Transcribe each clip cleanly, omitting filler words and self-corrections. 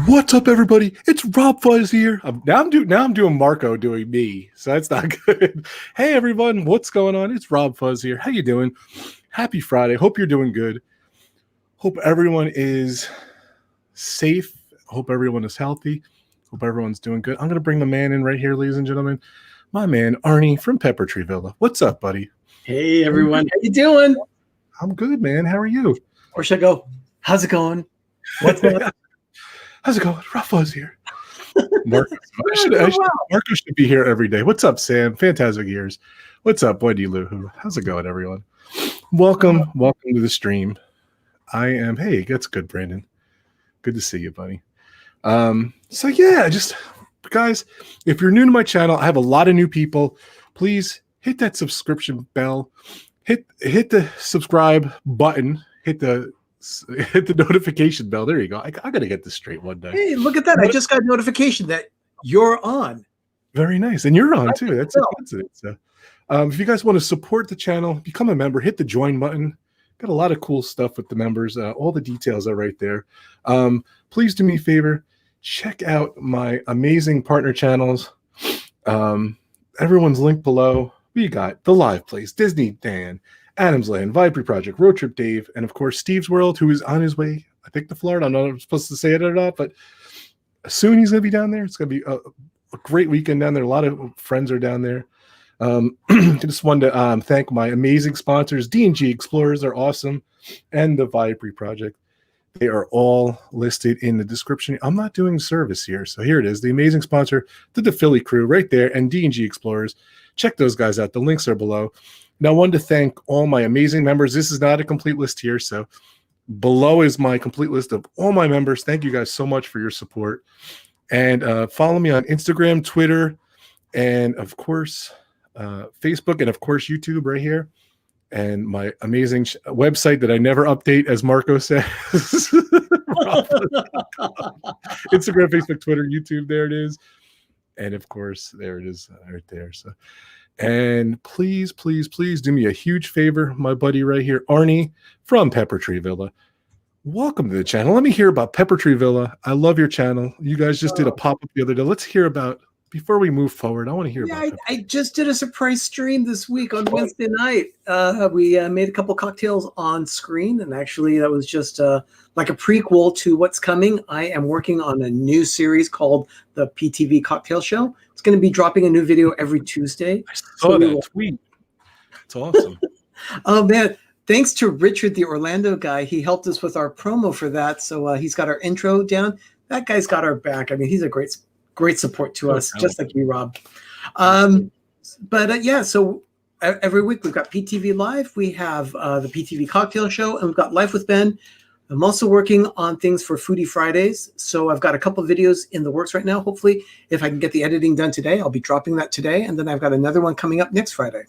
What's up, everybody? It's Rob Fuzz here. Now I'm doing Marco doing me, so that's not good. Hey, everyone, what's going on? It's Rob Fuzz here. How you doing? Happy Friday. Hope you're doing good. Hope everyone is safe. Hope everyone is healthy. Hope everyone's doing good. I'm going to bring the man in right here, ladies and gentlemen. My man, Arnie from Pepper Tree Villa. What's up, buddy? Hey, everyone. How you doing? I'm good, man. How are you? Or should I go, how's it going? What's up? How's it going? Rob Fuzz here. Marco should be here every day. What's up, Sam? Fantastic years. What's up, Wendy Lou? How's it going, everyone? Welcome to the stream. Hey, that's good, Brandon. Good to see you, buddy. So yeah, just guys, if you're new to my channel, I have a lot of new people. Please hit that subscription bell. Hit the subscribe button. Hit the notification bell. There you go. I gotta get this straight one day. Hey, look at that. I just got a notification that you're on. Very nice. And you're on too. That's a coincidence. So, if you guys want to support the channel, become a member, hit the join button. Got a lot of cool stuff with the members. All the details are right there. Please do me a favor. Check out my amazing partner channels. Everyone's linked below. We got The Live Place, Disney Dan, Adam's Land, Vibrant Project, Road Trip Dave, and of course Steve's World, who is on his way, I think, to Florida. I don't know if I'm supposed to say it or not, but soon he's going to be down there. It's going to be a great weekend down there. A lot of friends are down there. Just wanted to thank my amazing sponsors. D&G Explorers are awesome, and the Vibrant Project. They are all listed in the description. I'm not doing service here, so here it is. The amazing sponsor, the Philly crew right there, and D&G Explorers. Check those guys out. The links are below. Now, I wanted to thank all my amazing members. This is not a complete list here, so below is my complete list of all my members. Thank you guys so much for your support. And follow me on Instagram, Twitter, and, of course, Facebook, and, of course, YouTube right here. And my amazing website that I never update, as Marco says. Instagram, Facebook, Twitter, YouTube, there it is. And, of course, there it is right there. So. And please, please, please do me a huge favor, my buddy right here, Arnie from Pepper Tree Villa. Welcome to the channel. Let me hear about Pepper Tree Villa. I love your channel. You guys just did a pop-up the other day. Let's hear about, before we move forward, I want to hear about I just did a surprise stream this week on Wednesday night. We made a couple cocktails on screen, and actually that was just like a prequel to what's coming. I am working on a new series called the PTV Cocktail Show. It's going to be dropping a new video every Tuesday. I saw that tweet. It's awesome. Oh, man. Thanks to Richard, the Orlando guy. He helped us with our promo for that. So he's got our intro down. That guy's got our back. I mean, he's a great support to us, just like you, Rob. Yeah, so every week we've got PTV Live. We have the PTV Cocktail Show, and we've got Life with Ben. I'm also working on things for Foodie Fridays. So I've got a couple of videos in the works right now. Hopefully, if I can get the editing done today, I'll be dropping that today. And then I've got another one coming up next Friday.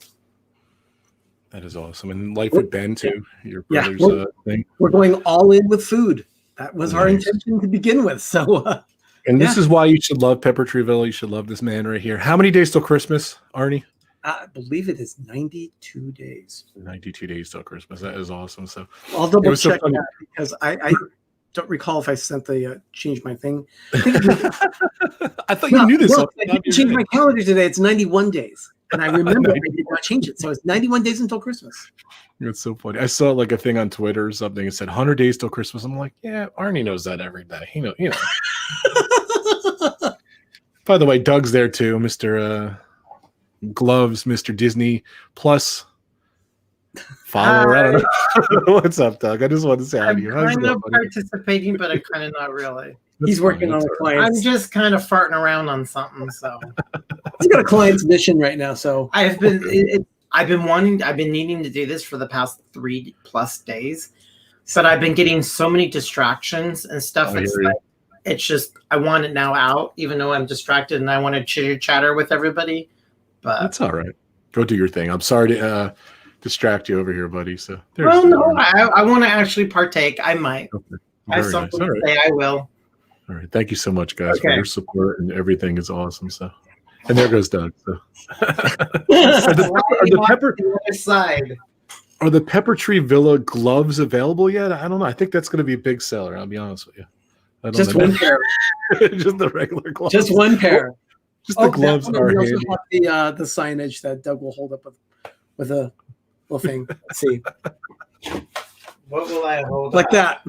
That is awesome. And Life with Ben, too, your brother's thing. We're going all in with food. That was our intention to begin with. So, and this is why you should love Pepper Tree Villa. You should love this man right here. How many days till Christmas, Arnie? I believe it is 92 days. 92 days till Christmas. That is awesome. So I'll double check that because I don't recall if I sent the change my thing. I thought you knew this. I didn't change my calendar today. It's 91 days. And I remember I did not change it. So it's 91 days until Christmas. It's so funny. I saw like a thing on Twitter or something. It said 100 days till Christmas. I'm like, yeah, Arnie knows that every day. He knows. By the way, Doug's there too, Mr. Gloves, Mr. Disney Plus follower. I don't know. What's up, Doug? I just wanted to say hi to you. I'm kind of participating, but I'm kind of not really. He's working on a client. I'm just kind of farting around on something. So he's got a client's mission right now. So I've been needing to do this for the past 3+ days. But I've been getting so many distractions and stuff. It's just I want it now out, even though I'm distracted and I want to chitter chatter with everybody. But that's all right. Go do your thing. I'm sorry to distract you over here, buddy. So I want to actually partake. I might. Okay. I have something to say. I will. All right. Thank you so much, guys, for your support, and everything is awesome. So, and there goes Doug. So. Are the Pepper Tree Villa gloves available yet? I don't know. I think that's going to be a big seller. I'll be honest with you. Just one pair. Just the regular gloves. Just one pair. Just the gloves that are one, we handy. also have the signage that Doug will hold up with a little thing. Let's see. What will I hold Like that.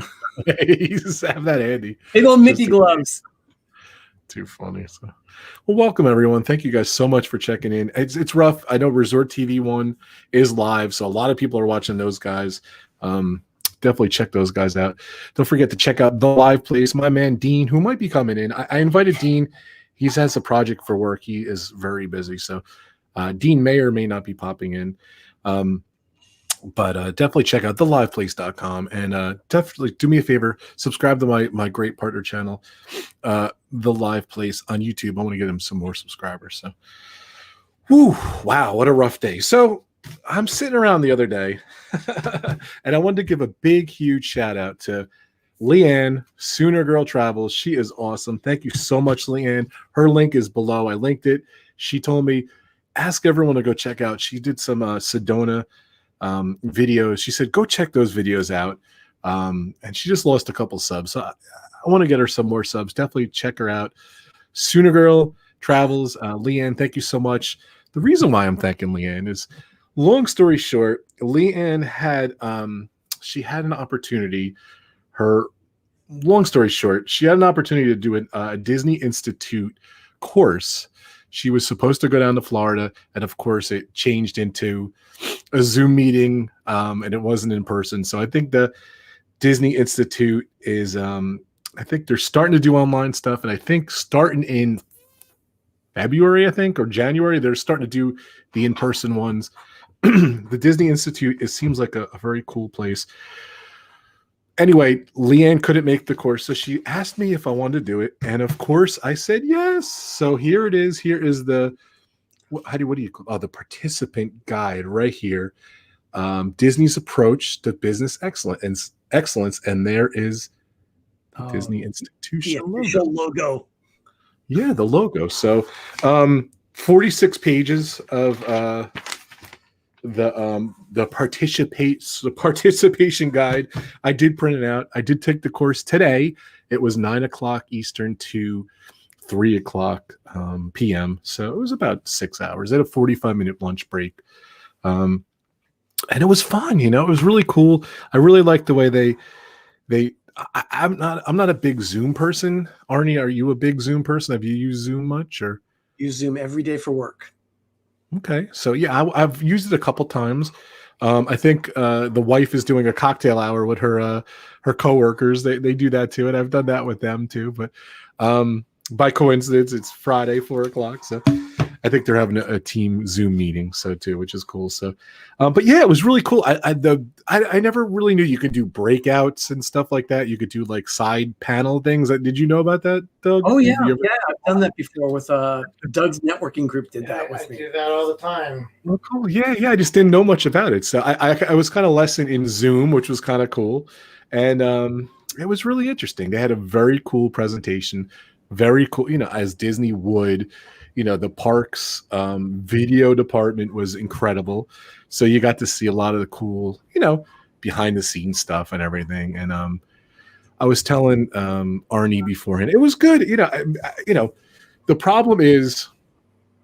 You just have that handy. Big old Mickey gloves. Too funny. So, well, welcome everyone. Thank you guys so much for checking in. It's rough. I know Resort TV 1 is live, so a lot of people are watching those guys. Definitely check those guys out. Don't forget to check out The Live Place. My man Dean, who might be coming in. I invited Dean. He has a project for work. He is very busy, so Dean may or may not be popping in. But definitely check out theliveplace.com and definitely do me a favor, subscribe to my great partner channel, The Live Place on YouTube. I want to get him some more subscribers. So, wow, what a rough day. So I'm sitting around the other day and I wanted to give a big, huge shout out to LeAnn, Sooner Girl Travels. She is awesome. Thank you so much, LeAnn. Her link is below. I linked it. She told me, ask everyone to go check out. She did some Sedona videos. She said, go check those videos out. And she just lost a couple subs. So I want to get her some more subs. Definitely check her out. Sooner Girl Travels. LeAnn, thank you so much. The reason why I'm thanking LeAnn is, long story short, LeAnn had she had an opportunity. Long story short, she had an opportunity to do a Disney Institute course. She was supposed to go down to Florida, and of course it changed into a Zoom meeting, and it wasn't in person. So I think the Disney Institute is, I think they're starting to do online stuff, and I think starting in February, or January, they're starting to do the in-person ones. The Disney Institute, it seems like a very cool place. Anyway, LeAnn couldn't make the course, so she asked me if I wanted to do it, and of course I said yes. So here it is. Here is the what do you call? Oh, the participant guide right here. Disney's approach to business excellence, and there is the Disney Institution logo. Yeah, the logo. So 46 pages of the participation guide. I did print it out. I did take the course today. It was 9 o'clock Eastern to 3 o'clock p.m. So it was about 6 hours. I had a 45-minute lunch break. And it was fun, it was really cool. I really like the way I'm not a big Zoom person. Arnie, are you a big Zoom person? Have you used Zoom much, or? Use Zoom every day for work. Okay, so yeah, I've used it a couple times. I think the wife is doing a cocktail hour with her coworkers. They do that too, and I've done that with them too. But by coincidence, it's Friday, 4 o'clock. So I think they're having a team Zoom meeting, so too, which is cool. So, but yeah, it was really cool. I never really knew you could do breakouts and stuff like that. You could do like side panel things. Did you know about that, Doug? Oh yeah, I've done that before with Doug's networking group. Did that with me. I do that all the time. Oh, cool. Yeah. I just didn't know much about it. So I was kind of lesson in Zoom, which was kind of cool, and it was really interesting. They had a very cool presentation, very cool. As Disney would. The parks video department was incredible. So you got to see a lot of the cool, behind the scenes stuff and everything. And I was telling Arnie beforehand, it was good. The problem is,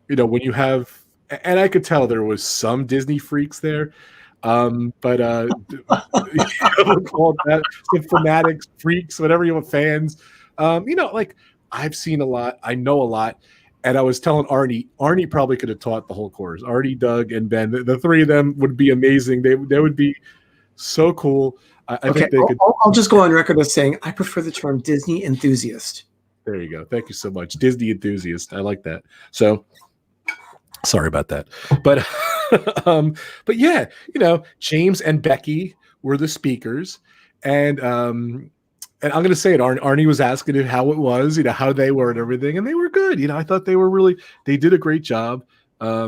when you have, and I could tell there was some Disney freaks there, but called that, some fanatics, freaks, whatever you want, fans. Like I've seen a lot, I know a lot. And I was telling Arnie probably could have taught the whole course. Arnie, Doug, and Ben, the three of them would be amazing. They would be so cool. I think they could. I'll just go on record as saying I prefer the term Disney enthusiast. There you go. Thank you so much. Disney enthusiast. I like that. So sorry about that. But but yeah, James and Becky were the speakers. And I'm going to say it. Arnie was asking him how it was, how they were and everything. And they were good. I thought they did a great job. I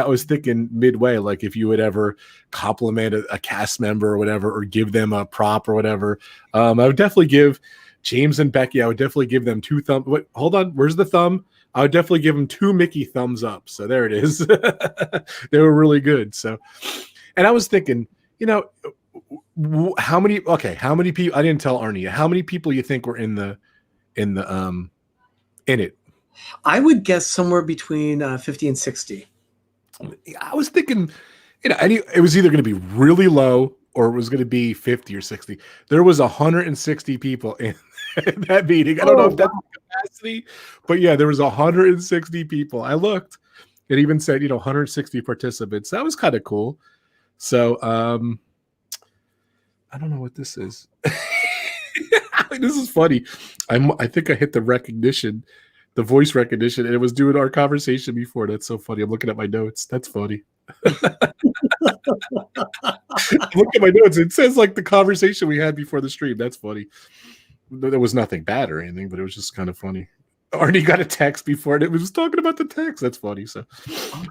was thinking midway, like if you would ever compliment a cast member or whatever, or give them a prop or whatever, I would definitely give James and Becky, I would definitely give them 2 thumbs. Wait, hold on. Where's the thumb? I would definitely give them 2 Mickey thumbs up. So there it is. They were really good. So, and I was thinking, How many? Okay, how many people? I didn't tell Arnie. How many people you think were in it? I would guess somewhere between 50 and 60. I was thinking, it was either going to be really low or it was going to be 50 or 60. There was 160 people in that meeting. I don't know if that's capacity, but yeah, there was 160 people. I looked. It even said, 160 participants. That was kind of cool. So, I don't know what this is. This is funny. I think I hit the recognition, the voice recognition, and it was doing our conversation before. That's so funny. I'm looking at my notes. That's funny. Look at my notes. It says like the conversation we had before the stream. That's funny. There was nothing bad or anything, but it was just kind of funny. Arnie got a text before and it was talking about the text. That's funny. So,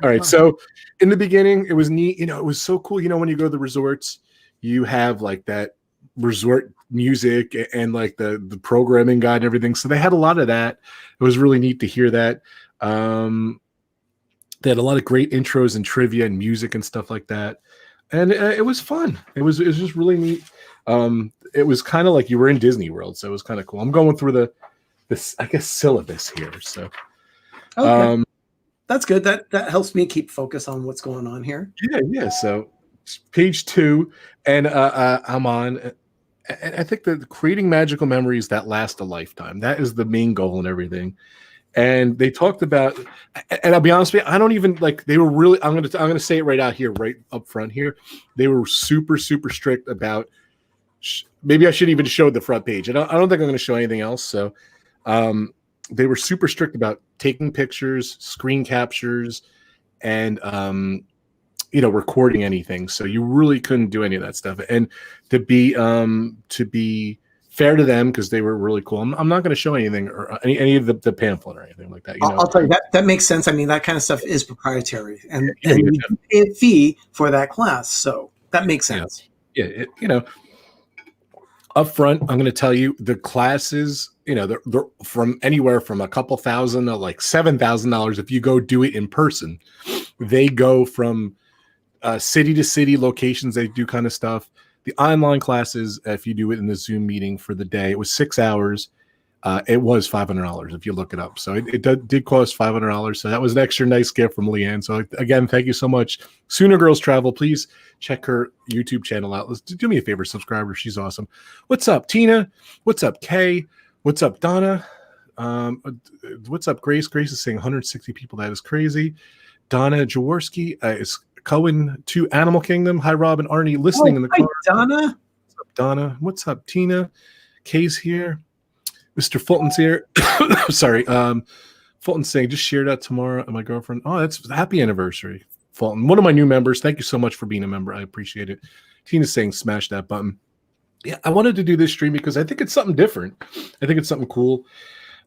all right. So in the beginning, it was neat. It was so cool. When you go to the resorts, you have like that resort music and like the programming guide and everything. So they had a lot of that. It was really neat to hear that. They had a lot of great intros and trivia and music and stuff like that. And it was fun. It was just really neat. It was kind of like you were in Disney World. So it was kind of cool. I'm going through this, I guess, syllabus here. So okay. That's good. That helps me keep focus on what's going on here. Yeah. So page 2, and I'm on. And I think that creating magical memories that last a lifetime, that is the main goal and everything. And they talked about, and I'll be honest with you, I don't even like, they were really, I'm going to say it right out here, right up front here. They were super, super strict about, maybe I should even show the front page. I don't think I'm going to show anything else. So they were super strict about taking pictures, screen captures, and, recording anything. So you really couldn't do any of that stuff. And to be fair to them, because they were really cool, I'm not going to show anything or any of the pamphlet or anything like that. I'll tell you that makes sense. I mean, that kind of stuff is proprietary, and you pay a fee for that class, so that makes sense. Yeah, up front, I'm going to tell you the classes. They're from anywhere from a couple thousand to like $7,000 if you go do it in person. They go from city to city locations. They do kind of stuff. The online classes, if you do it in the Zoom meeting for the day, it was 6 hours. It was $500 if you look it up. So it did cost $500. So that was an extra nice gift from LeAnn. So again, thank you so much. Sooner Girls Travel, please check her YouTube channel out. Do me a favor, subscribe her. She's awesome. What's up, Tina? What's up, Kay? What's up, Donna? What's up, Grace? Grace is saying 160 people. That is crazy. Donna Jaworski is Cohen to Animal Kingdom. Hi, Rob and Arnie, listening in the car. Donna. What's up, Donna? What's up, Tina? Kay's here. Mr. Fulton's here. Sorry. Fulton's saying, just shared out tomorrow. And my girlfriend. Oh, that's happy anniversary, Fulton. One of my new members. Thank you so much for being a member. I appreciate it. Tina's saying, smash that button. Yeah, I wanted to do this stream because I think it's something different. I think it's something cool.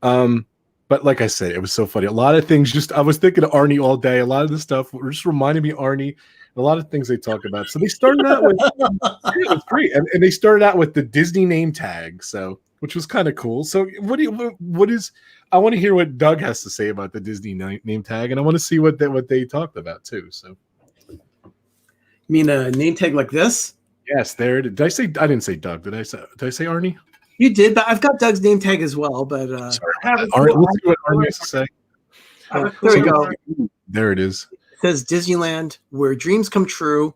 But like I said, it was so funny. A lot of things I was thinking of Arnie all day. A lot of the stuff just reminded me of Arnie. A lot of things they talk about. So they started out with, it was great. And they started out with the Disney name tag. So, which was kind of cool. So I want to hear what Doug has to say about the Disney name tag. And I want to see what they talked about too. So. You mean a name tag like this? Yes, there it is. I didn't say Doug. Did I say Arnie? You did, but I've got Doug's name tag as well. But let's see what Arnie has to say. There we go. There it is. It says Disneyland, where dreams come true.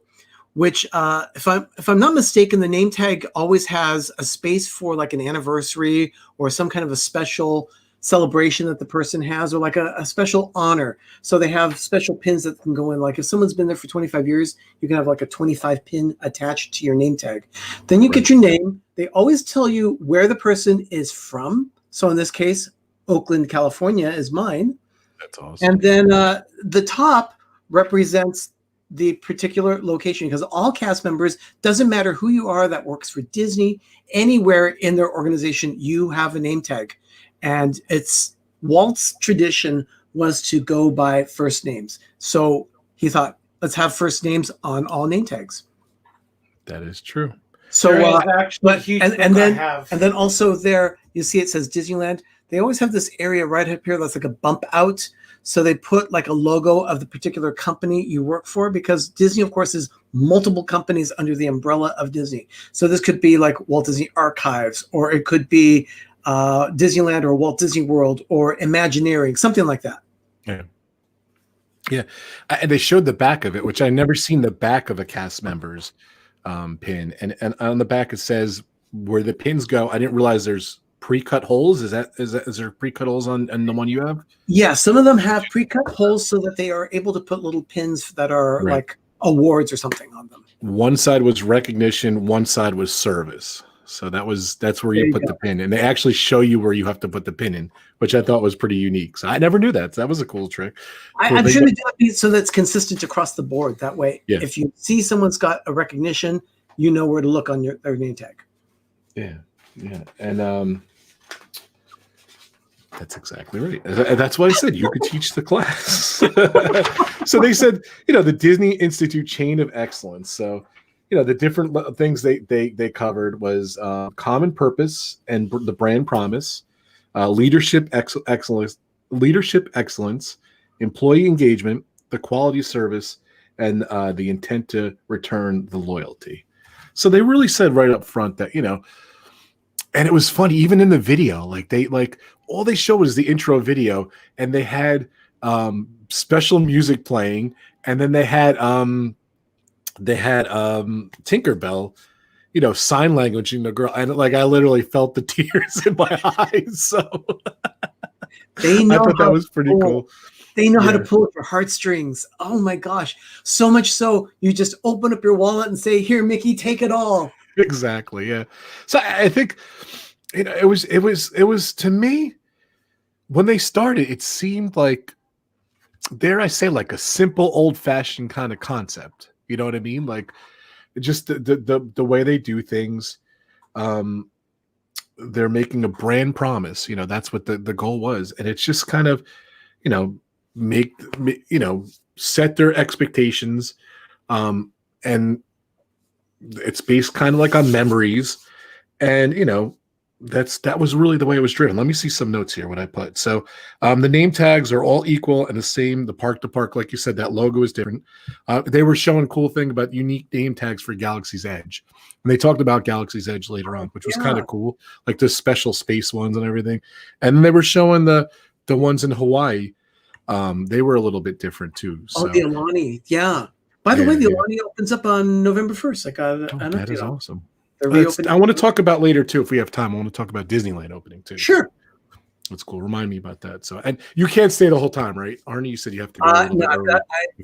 Which, if I'm not mistaken, the name tag always has a space for like an anniversary or some kind of a special celebration that the person has, or like a special honor. So they have special pins that can go in. Like if someone's been there for 25 years, you can have like a 25 pin attached to your name tag. Then you get your name. They always tell you where the person is from. So in this case, Oakland, California is mine. That's awesome. And then the top represents the particular location, because all cast members, doesn't matter who you are that works for Disney, anywhere in their organization, you have a name tag. And it's Walt's tradition was to go by first names. So he thought, let's have first names on all name tags. That is true. So, and then also there, you see it says Disneyland. They always have this area right up here that's like a bump out. So they put like a logo of the particular company you work for, because Disney, of course, is multiple companies under the umbrella of Disney. So this could be like Walt Disney Archives, or it could be Disneyland or Walt Disney World or Imagineering, something like that. Yeah. Yeah. And they showed the back of it, which I never seen the back of a cast member's pin. And on the back it says where the pins go. I didn't realize there's pre-cut holes. Is there pre-cut holes on the one you have? Yeah, some of them have pre-cut holes so that they are able to put little pins that are like awards or something on them. One side was recognition, one side was service. So that's where you put the pin, and they actually show you where you have to put the pin in, which I thought was pretty unique. So I never knew that. So that was a cool trick. I'm sure they do it so that's consistent across the board. That way, if you see someone's got a recognition, you know where to look on their name tag. Yeah, and that's exactly right. That's what I said. You could teach the class. So they said, the Disney Institute Chain of Excellence. So, the different things they covered was common purpose and the brand promise, leadership excellence, employee engagement, the quality service, and the intent to return the loyalty. So they really said right up front that, and it was funny, even in the video, all they showed was the intro video, and they had special music playing, and then they had Tinkerbell, sign language in the girl, and I literally felt the tears in my eyes. So they know I thought that was pretty cool. They know how to pull at your heartstrings. Oh my gosh. So much so you just open up your wallet and say, "Here, Mickey, take it all." Exactly. Yeah. So I think it was to me, when they started, it seemed like, dare I say, like a simple old-fashioned kind of concept. You know what I mean? Like just the way they do things. They're making a brand promise. That's what the goal was. And it's just kind of, set their expectations. And it's based kind of like on memories. And, that was really the way it was driven. Let me see some notes here, what I put. So the name tags are all equal and the same. The park to park, like you said, that logo is different. They were showing cool thing about unique name tags for Galaxy's Edge. And they talked about Galaxy's Edge later on, which was kind of cool, like the special space ones and everything. And then they were showing the ones in Hawaii. They were a little bit different too. So. Oh, the Alani. Yeah. By the way, the Alani opens up on November 1st. I got that is awesome. I want to talk about later too, if we have time. I want to talk about Disneyland opening too. Sure. That's cool. Remind me about that. So, and you can't stay the whole time, right? Arnie, you said you have to go. No,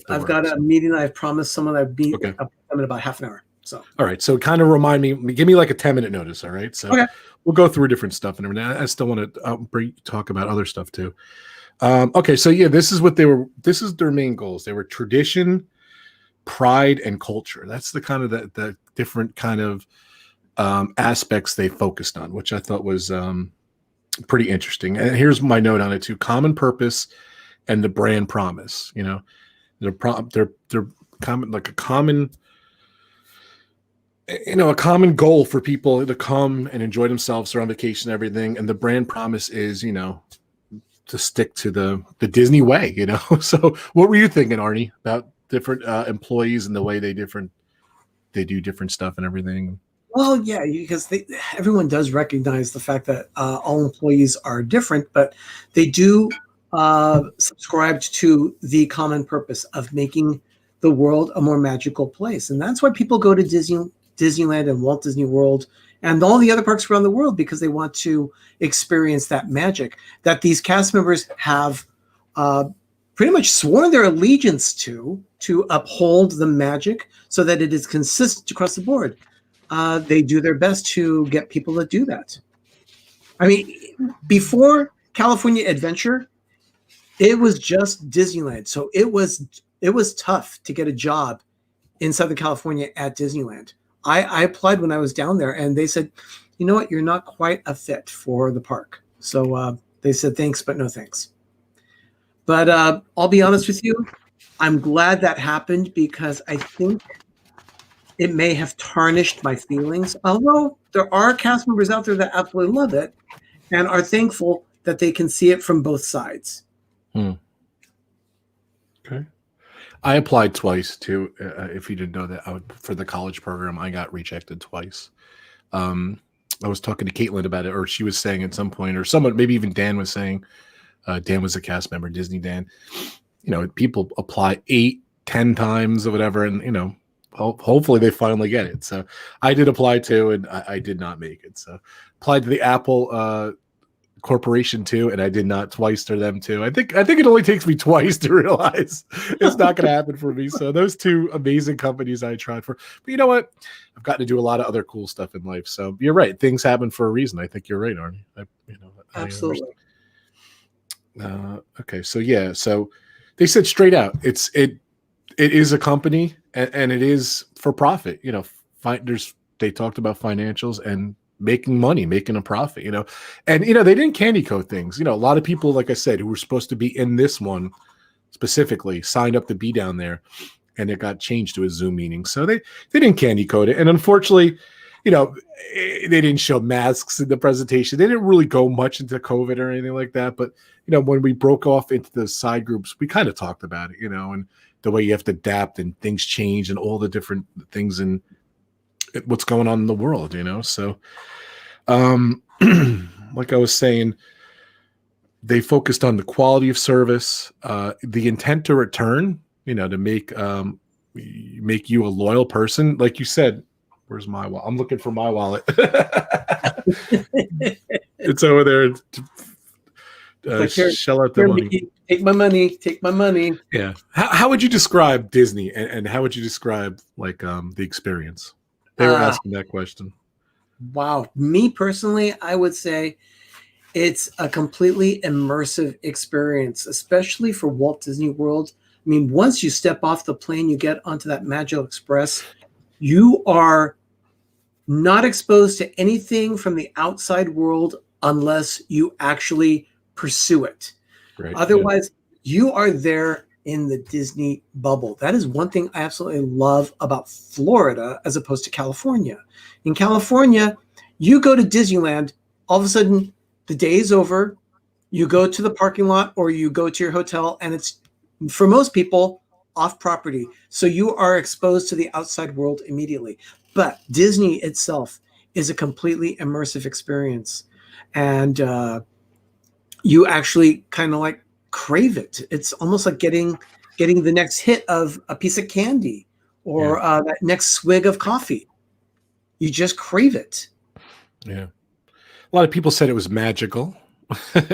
I've got a meeting. I've promised someone I'd be up in about half an hour. So, all right. So, kind of remind me. Give me like a 10-minute notice. All right. So, we'll go through different stuff and everything. I still want to talk about other stuff too. Okay. So, this is what this is their main goals. They were tradition, pride, and culture. That's the kind of the different kind of aspects they focused on, which I thought was pretty interesting. And here's my note on it too: common purpose and the brand promise. They're common, like a common goal for people to come and enjoy themselves. They're on vacation and everything, and the brand promise is to stick to the Disney way. So what were you thinking, Arnie, about different employees and the way they do different stuff and everything? Well, yeah, because everyone does recognize the fact that all employees are different, but they do subscribe to the common purpose of making the world a more magical place. And that's why people go to Disneyland and Walt Disney World and all the other parks around the world, because they want to experience that magic that these cast members have pretty much sworn their allegiance to uphold the magic so that it is consistent across the board. They do their best to get people to do that. I mean, before California Adventure, it was just Disneyland. So it was tough to get a job in Southern California at Disneyland. I applied when I was down there, and they said, "You know what? You're not quite a fit for the park." So they said, "Thanks, but no thanks." But I'll be honest with you, I'm glad that happened, because I think it may have tarnished my feelings. Although there are cast members out there that absolutely love it and are thankful that they can see it from both sides. Okay. I applied twice too. If you didn't know that, for the college program, I got rejected twice. I was talking to Caitlin about it, or she was saying at some point, or someone, maybe even Dan was saying, Dan was a cast member, Disney Dan. People apply 8-10 times or whatever, and hopefully they finally get it. So I did apply too, and I did not make it. So applied to the Apple Corporation too, and I did not twice to them too. I think it only takes me twice to realize it's not going to happen for me. So those two amazing companies I tried for. But you know what? I've gotten to do a lot of other cool stuff in life. So you're right. Things happen for a reason. I think you're right, Arnie. Absolutely. Okay. So yeah. So they said straight out, it is a company and it is for profit. They talked about financials and making money, making a profit, and they didn't candy coat things. A lot of people, like I said, who were supposed to be in this one specifically signed up to be down there, and it got changed to a Zoom meeting. So they didn't candy coat it. And unfortunately, they didn't show masks in the presentation. They didn't really go much into COVID or anything like that. But, when we broke off into the side groups, we kind of talked about it, and the way you have to adapt and things change and all the different things and what's going on in the world, So, like I was saying, they focused on the quality of service, the intent to return, to make you a loyal person. Like you said, where's my wallet? I'm looking for my wallet. It's over there. Shell out the money. Take my money. Take my money. Yeah. How would you describe Disney, and how would you describe the experience? They were asking that question. Wow. Me personally, I would say it's a completely immersive experience, especially for Walt Disney World. I mean, once you step off the plane, you get onto that Magical Express, you are not exposed to anything from the outside world unless you actually pursue it. Right. Otherwise, you are there in the Disney bubble. That is one thing I absolutely love about Florida as opposed to California. In California, you go to Disneyland, all of a sudden the day is over, you go to the parking lot or you go to your hotel, and it's, for most people, off property. So you are exposed to the outside world immediately. But Disney itself is a completely immersive experience. And you actually kind of like crave it. It's almost like getting the next hit of a piece of candy or that next swig of coffee. You just crave it. Yeah. A lot of people said it was magical.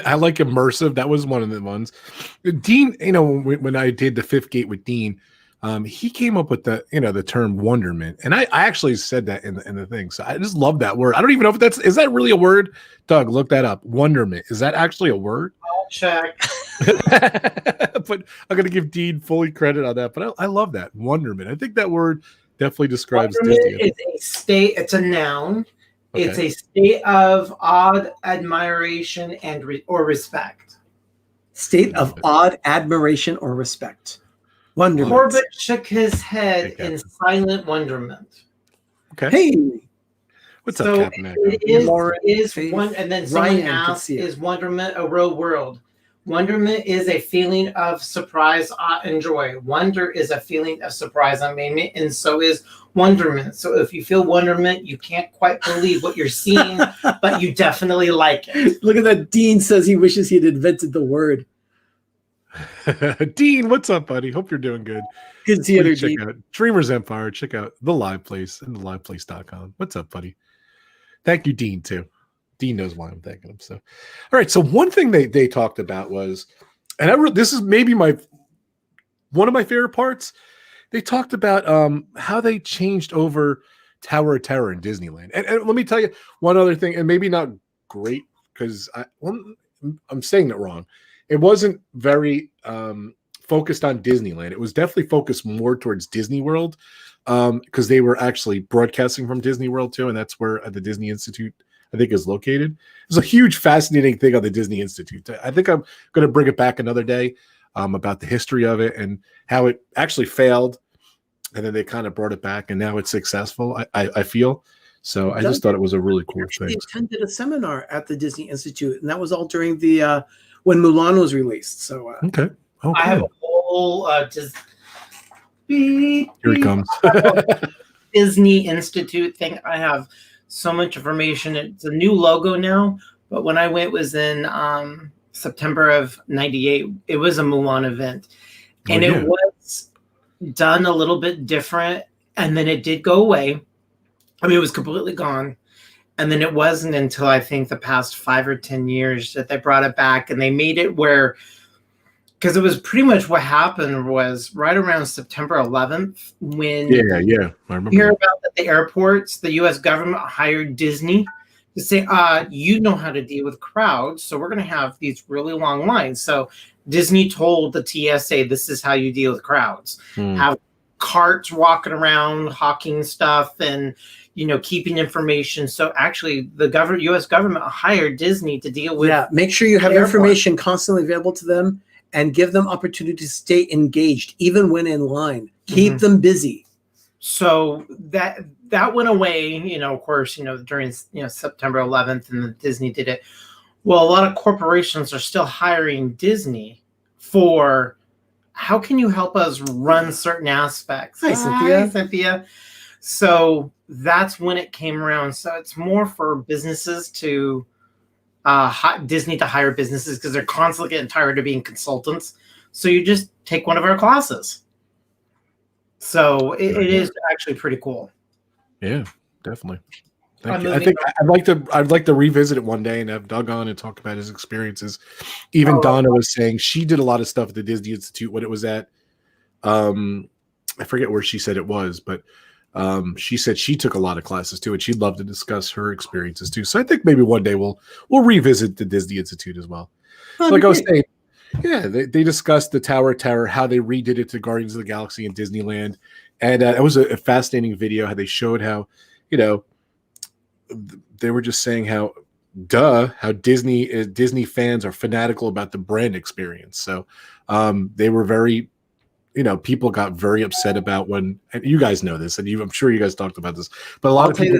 I like immersive. That was one of the ones. Dean, when I did the Fifth Gate with Dean, he came up with the term wonderment. And I actually said that in the thing. So I just love that word. I don't even know if is that really a word? Doug, look that up. Wonderment. Is that actually a word? I'll check. But I'm going to give Dean fully credit on that. But I love that. Wonderment. I think that word definitely describes wonderment Disney. Is a state. It's a noun. Okay. It's a state of odd admiration or respect. State of odd admiration or respect. Wonderment. Corbett shook his head in silent wonderment. Okay. Hey. What's up, Captain? It is one, and then someone asked, "Is wonderment a real world?" Wonderment is a feeling of surprise and joy. Wonder is a feeling of surprise and amazement, and so is wonderment. So if you feel wonderment, you can't quite believe what you're seeing, but you definitely like it. Look at that. Dean says he wishes he had invented the word. Dean, what's up, buddy? Hope you're doing good. Good to see you, Dean. Out Dreamers Empire. Check out the Live Place and theliveplace.com. What's up, buddy? Thank you, Dean, too. Dean knows why I'm thanking him. So, all right. So one thing they talked about was, and this is maybe one of my favorite parts. They talked about how they changed over Tower of Terror in Disneyland. And let me tell you one other thing, and maybe not great because I'm saying it wrong. It wasn't very focused on Disneyland. It was definitely focused more towards Disney World because they were actually broadcasting from Disney World too, and that's where the Disney Institute, I think, is located. It's a huge, fascinating thing on the Disney Institute. I think I'm going to bring it back another day about the history of it and how it actually failed, and then they kind of brought it back, and now it's successful, I feel. So I just thought it was a really cool thing. I attended a seminar at the Disney Institute, and that was all during the when Mulan was released. So okay. I have a whole beep, Here he beep. comes. Disney Institute thing. I have so much information. It's a new logo now, but when I went was in September of '98. It was a Mulan event, and it was done a little bit different. And then it did go away. I mean, it was completely gone. And then it wasn't until I think the past 5 or 10 years that they brought it back, and they made it where, because it was pretty much what happened was right around September 11th when I remember. you hear about that the airports, the U.S. government hired Disney to say, you know how to deal with crowds, so we're going to have these really long lines. So Disney told the TSA, this is how you deal with crowds. Have carts walking around hawking stuff and keeping information. So actually the U.S. government hired Disney to deal with make sure you have information constantly available to them and give them opportunity to stay engaged even when in line. Keep them busy. So that went away, of course, during September 11th, and Disney did it. Well, a lot of corporations are still hiring Disney for, how can you help us run certain aspects? Hi, Cynthia. So that's when it came around. So it's more for businesses to Disney to hire businesses because they're constantly getting tired of being consultants. So you just take one of our classes. So it is actually pretty cool. Yeah, definitely. Thank you. I think I'd like to revisit it one day and have Doug on and talk about his experiences. Even Donna was saying she did a lot of stuff at the Disney Institute when it was at I forget where she said it was, but she said she took a lot of classes too, and she'd love to discuss her experiences too. So I think maybe one day we'll revisit the Disney Institute as well. Like I was saying, they discussed the Tower of Terror, how they redid it to Guardians of the Galaxy and Disneyland, and it was a fascinating video. How they showed how, they were just saying how Disney fans are fanatical about the brand experience. So they were very. People got very upset about when, and you guys know this, and I'm sure you guys talked about this, but a lot of people.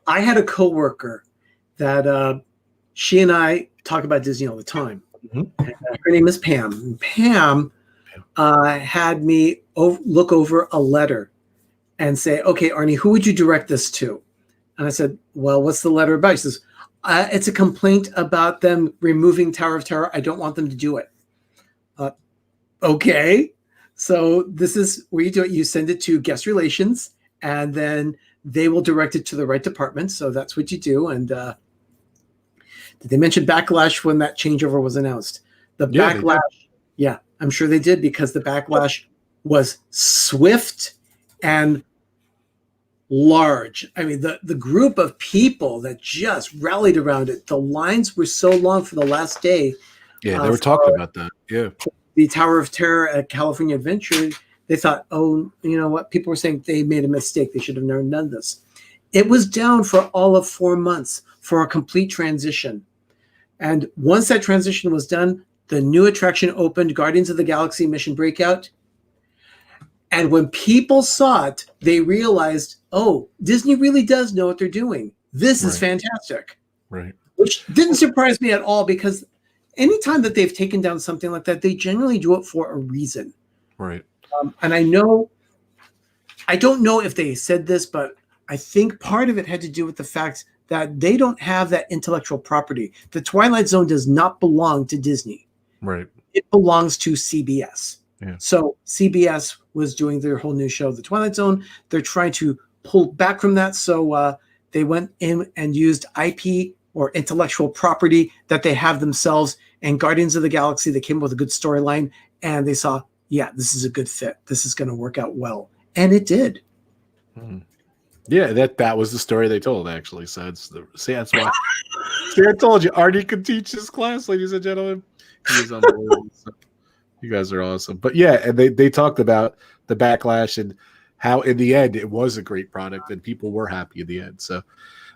I had a coworker that she and I talk about Disney all the time. And, her name is Pam. And Pam had me look over a letter and say, "Okay, Arnie, who would you direct this to?" And I said, "Well, what's the letter about?" She says, "It's a complaint about them removing Tower of Terror. I don't want them to do it." Okay. So this is where you do it. You send it to guest relations, and then they will direct it to the right department. So that's what you do. And did they mention backlash when that changeover was announced? The backlash, I'm sure they did, because the backlash was swift and large. I mean, the group of people that just rallied around it, the lines were so long for the last day. Yeah, they were talking about that. Yeah. The Tower of Terror at California Adventure, they thought, oh, you know what? People were saying they made a mistake. They should have never done this. It was down for all of 4 months for a complete transition. And once that transition was done, the new attraction opened, Guardians of the Galaxy Mission Breakout. And when people saw it, they realized, oh, Disney really does know what they're doing. This is fantastic. Right. Which didn't surprise me at all, because anytime that they've taken down something like that, they generally do it for a reason. Right. And I don't know if they said this, but I think part of it had to do with the fact that they don't have that intellectual property. The Twilight Zone does not belong to Disney. Right. It belongs to CBS. Yeah. So CBS was doing their whole new show, The Twilight Zone. They're trying to pull back from that. So they went in and used IP or intellectual property that they have themselves. And Guardians of the Galaxy, they came up with a good storyline, and they saw, this is a good fit. This is going to work out well. And it did. Yeah, that was the story they told, actually. So that's why. See, I told you, Arnie could teach this class, ladies and gentlemen. He is unbelievable. So, you guys are awesome. But yeah, and they talked about the backlash and how in the end it was a great product and people were happy in the end. So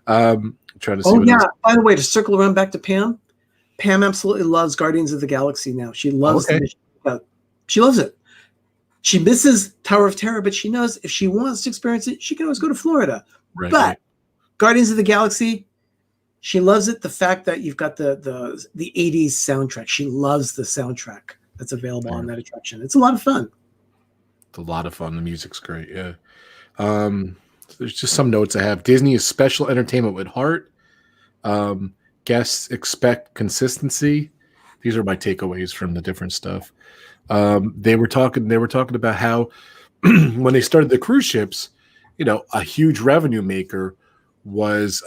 I'm trying to see. Oh, yeah. By the way, to circle around back to Pam absolutely loves Guardians of the Galaxy now. She loves the mission. She loves it. She misses Tower of Terror, but she knows if she wants to experience it, she can always go to Florida. Right, but Guardians of the Galaxy, she loves it. The fact that you've got the 80s soundtrack. She loves the soundtrack that's available on that attraction. It's a lot of fun. It's a lot of fun. The music's great. Yeah. There's just some notes I have. Disney is special entertainment with heart. Guests expect consistency. These are my takeaways from the different stuff. They were talking about how when they started the cruise ships, a huge revenue maker was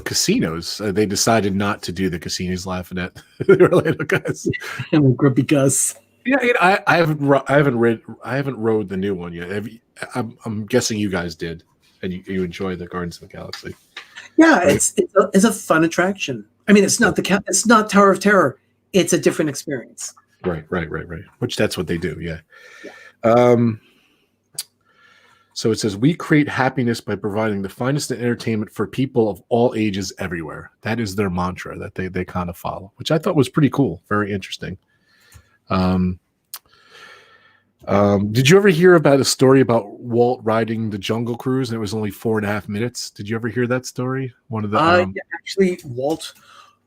casinos. They decided not to do the casinos, laughing at the Orlando guys. And grumpy Gus. Yeah, I haven't rode the new one yet. I'm guessing you guys did, and you enjoy the Gardens of the Galaxy. Yeah, right? It's a fun attraction. I mean, it's not it's not Tower of Terror. It's a different experience. Right. Which that's what they do. Yeah. So it says, we create happiness by providing the finest entertainment for people of all ages everywhere. That is their mantra that they kind of follow, which I thought was pretty cool. Very interesting. Did you ever hear about a story about Walt riding the Jungle Cruise and it was only 4.5 minutes? Did you ever hear that story? One of the actually, Walt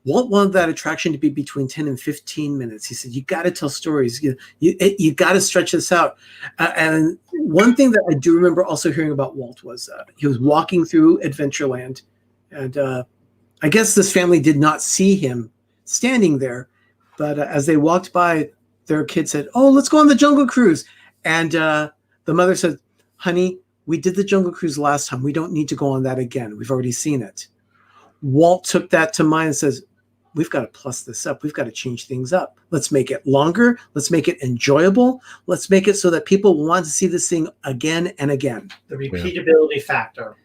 wanted that attraction to be between 10 and 15 minutes. He said, you got to tell stories. You got to stretch this out. And one thing that I do remember also hearing about Walt was he was walking through Adventureland. And I guess this family did not see him standing there. But as they walked by, their kid said, oh, let's go on the Jungle Cruise. And the mother said, honey, we did the Jungle Cruise last time. We don't need to go on that again. We've already seen it. Walt took that to mind and says, we've got to plus this up. We've got to change things up. Let's make it longer. Let's make it enjoyable. Let's make it so that people want to see this thing again and again. The repeatability factor.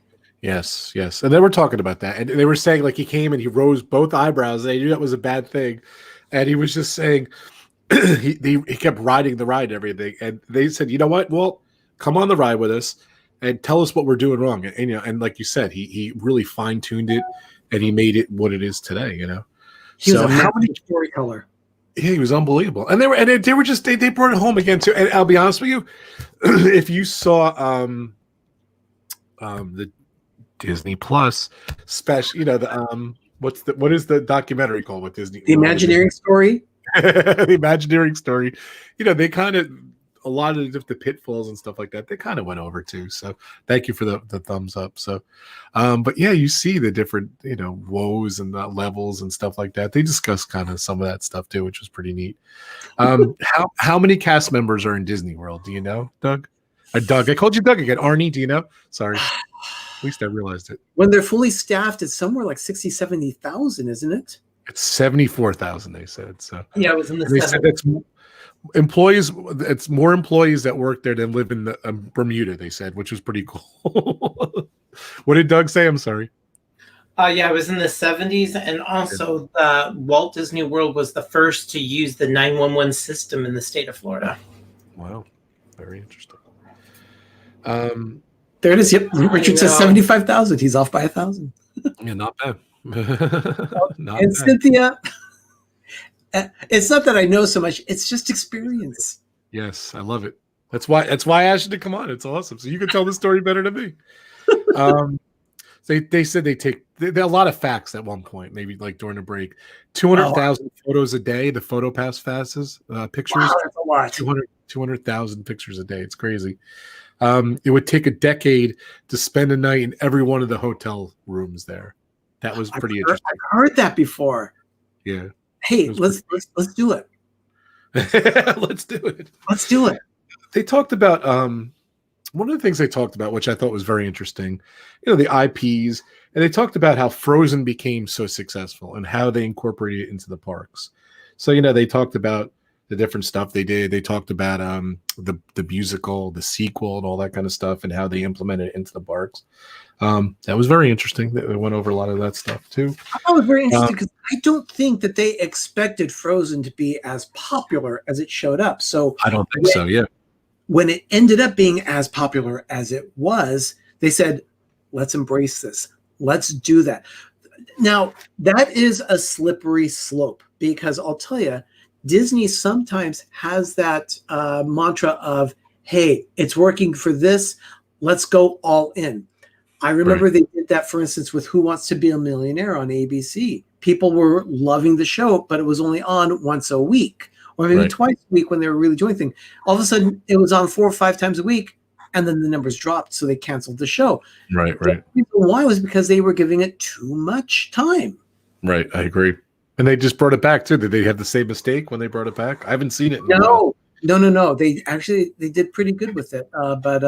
Yes. And they were talking about that. And they were saying, like, he came and he rose both eyebrows. They knew that was a bad thing. And he was just saying, he kept riding the ride and everything. And they said, you know what, Walt, come on the ride with us and tell us what we're doing wrong. And like you said, he really fine-tuned it and he made it what it is today, He was a storyteller. Yeah, he was unbelievable. And they were just they brought it home again too. And I'll be honest with you, if you saw the Disney Plus special, what is the documentary called with Disney? The Imagineering Story. The Imagineering Story. They kind of, a lot of the pitfalls and stuff like that, they kind of went over too. So thank you for the thumbs up. So, but yeah, you see the different, woes and levels and stuff like that. They discuss kind of some of that stuff too, which was pretty neat. How many cast members are in Disney World? Do you know, Doug? Doug, I called you Doug again. Arnie, do you know? Sorry. At least I realized it. When they're fully staffed, it's somewhere like 60, 70,000, isn't it? It's 74,000, they said. So yeah, it was in the they said it's employees. It's more employees that work there than live in Bermuda, they said, which was pretty cool. What did Doug say? I'm sorry. Yeah, it was in the 70s. And also Walt Disney World was the first to use the 911 system in the state of Florida. Wow. Very interesting. There it is. Yep. Richard says 75,000. He's off by 1,000. Yeah, not bad. And Cynthia, it's not that I know so much, it's just experience. Yes, I love it. That's why I asked you to come on. It's awesome. So you can tell the story better than me. They said they take a lot of facts at one point, maybe like during a break. 200,000 photos a day. The photo pass passes, pictures. Wow, that's a lot. 200,000 pictures a day. It's crazy. It would take a decade to spend a night in every one of the hotel rooms there. That was pretty interesting. I've heard that before. Yeah. Hey, let's do it. Let's do it. Let's do it. They talked about one of the things they talked about, which I thought was very interesting, the IPs, and they talked about how Frozen became so successful and how they incorporated it into the parks. So, they talked about the different stuff they did. They talked about the musical, the sequel, and all that kind of stuff, and how they implemented it into the parks. That was very interesting. They went over a lot of that stuff too. I thought it was very interesting because I don't think that they expected Frozen to be as popular as it showed up. So I don't think so. Yeah. When it ended up being as popular as it was, they said, let's embrace this. Let's do that. Now, that is a slippery slope because I'll tell you, Disney sometimes has that mantra of, hey, it's working for this. Let's go all in. I remember They did that, for instance, with Who Wants to Be a Millionaire on ABC. People were loving the show, but it was only on once a week. or maybe Right. twice a week when they were really doing things. All of a sudden, it was on 4 or 5 times a week, and then the numbers dropped, so they canceled the show. Right. The reason why was because they were giving it too much time. Right. I agree. And they just brought it back too. Did they have the same mistake when they brought it back? I haven't seen it in a while. No. They did pretty good with it. But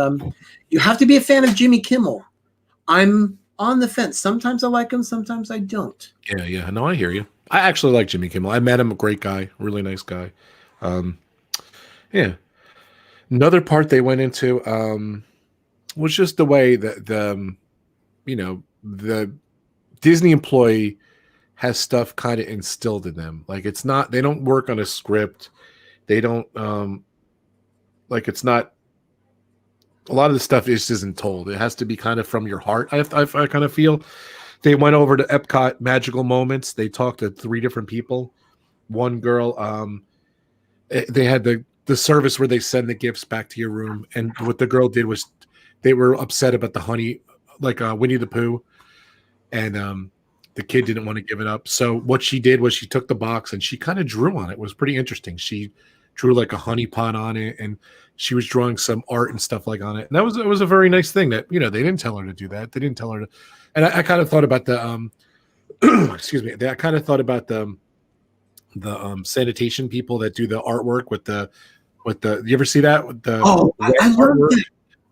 you have to be a fan of Jimmy Kimmel. I'm on the fence. Sometimes I like him, sometimes I don't. Yeah. No, I hear you. I actually like Jimmy Kimmel. I met him, a great guy, really nice guy. Yeah. Another part they went into was just the way that the Disney employee has stuff kind of instilled in them. Like it's not, they don't work on a script. They don't like it's not, a lot of the stuff just isn't told. It has to be kind of from your heart. I kind of feel. They went over to Epcot Magical Moments. They talked to 3 different people. One girl, they had the service where they send the gifts back to your room. And what the girl did was they were upset about the honey, like Winnie the Pooh. And the kid didn't want to give it up. So what she did was she took the box and she kind of drew on it. It was pretty interesting. She drew like a honey pot on it, and she was drawing some art and stuff like on it. And it was a very nice thing that, they didn't tell her to do that. They didn't tell her to. And I kind of thought about the excuse me. I kind of thought about the sanitation people that do the artwork with the you ever see that with the I love that.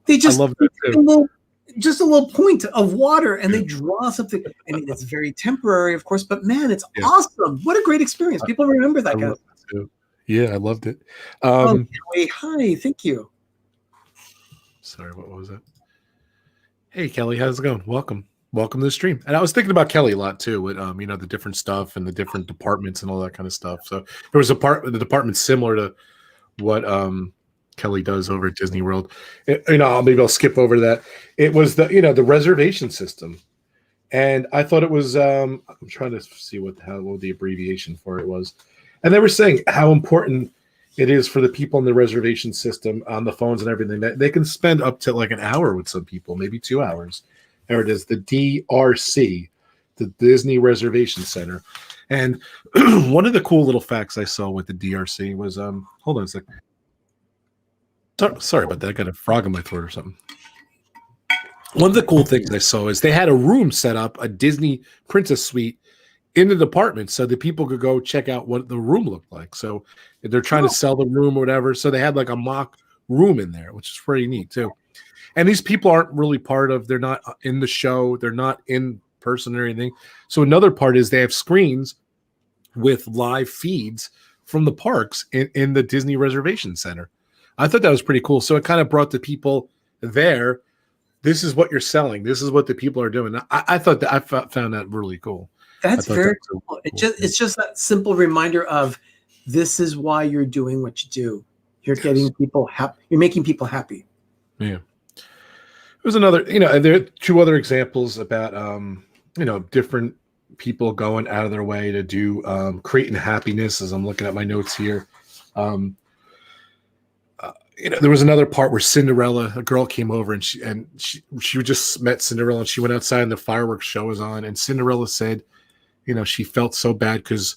They just I love that too. Just a little point of water, and they draw something. I mean, it's very temporary, of course, but man, it's awesome. What a great experience. People remember that kind of stuff. Yeah, I loved it. Kelly, hi, thank you. Sorry, what was it? Hey, Kelly, how's it going? Welcome to the stream. And I was thinking about Kelly a lot too, with the different stuff and the different departments and all that kind of stuff. So there was the department similar to what Kelly does over at Disney World. Maybe I'll skip over that. It was the reservation system, and I thought it was. I'm trying to see what the abbreviation for it was, and they were saying how important it is for the people in the reservation system on the phones and everything that they can spend up to like an hour with some people, maybe 2 hours. There it is, the DRC, the Disney Reservation Center. And one of the cool little facts I saw with the DRC was hold on a second. Sorry about that. I got a frog in my throat or something. One of the cool things I saw is they had a room set up, a Disney Princess Suite in the department so that people could go check out what the room looked like. So they're trying to sell the room or whatever. So they had like a mock room in there, which is pretty neat too. And these people aren't really they're not in the show. They're not in person or anything. So another part is they have screens with live feeds from the parks in the Disney Reservation Center. I thought that was pretty cool. So it kind of brought the people there. This is what you're selling. This is what the people are doing. I thought that I found that really cool. That's very cool. It's just that simple reminder of this is why you're doing what you do. You're getting people happy. You're making people happy. Yeah. There's another, there are 2 other examples about, different people going out of their way to do creating happiness. As I'm looking at my notes here, there was another part where Cinderella, a girl came over and she just met Cinderella and she went outside and the fireworks show was on. And Cinderella said, she felt so bad because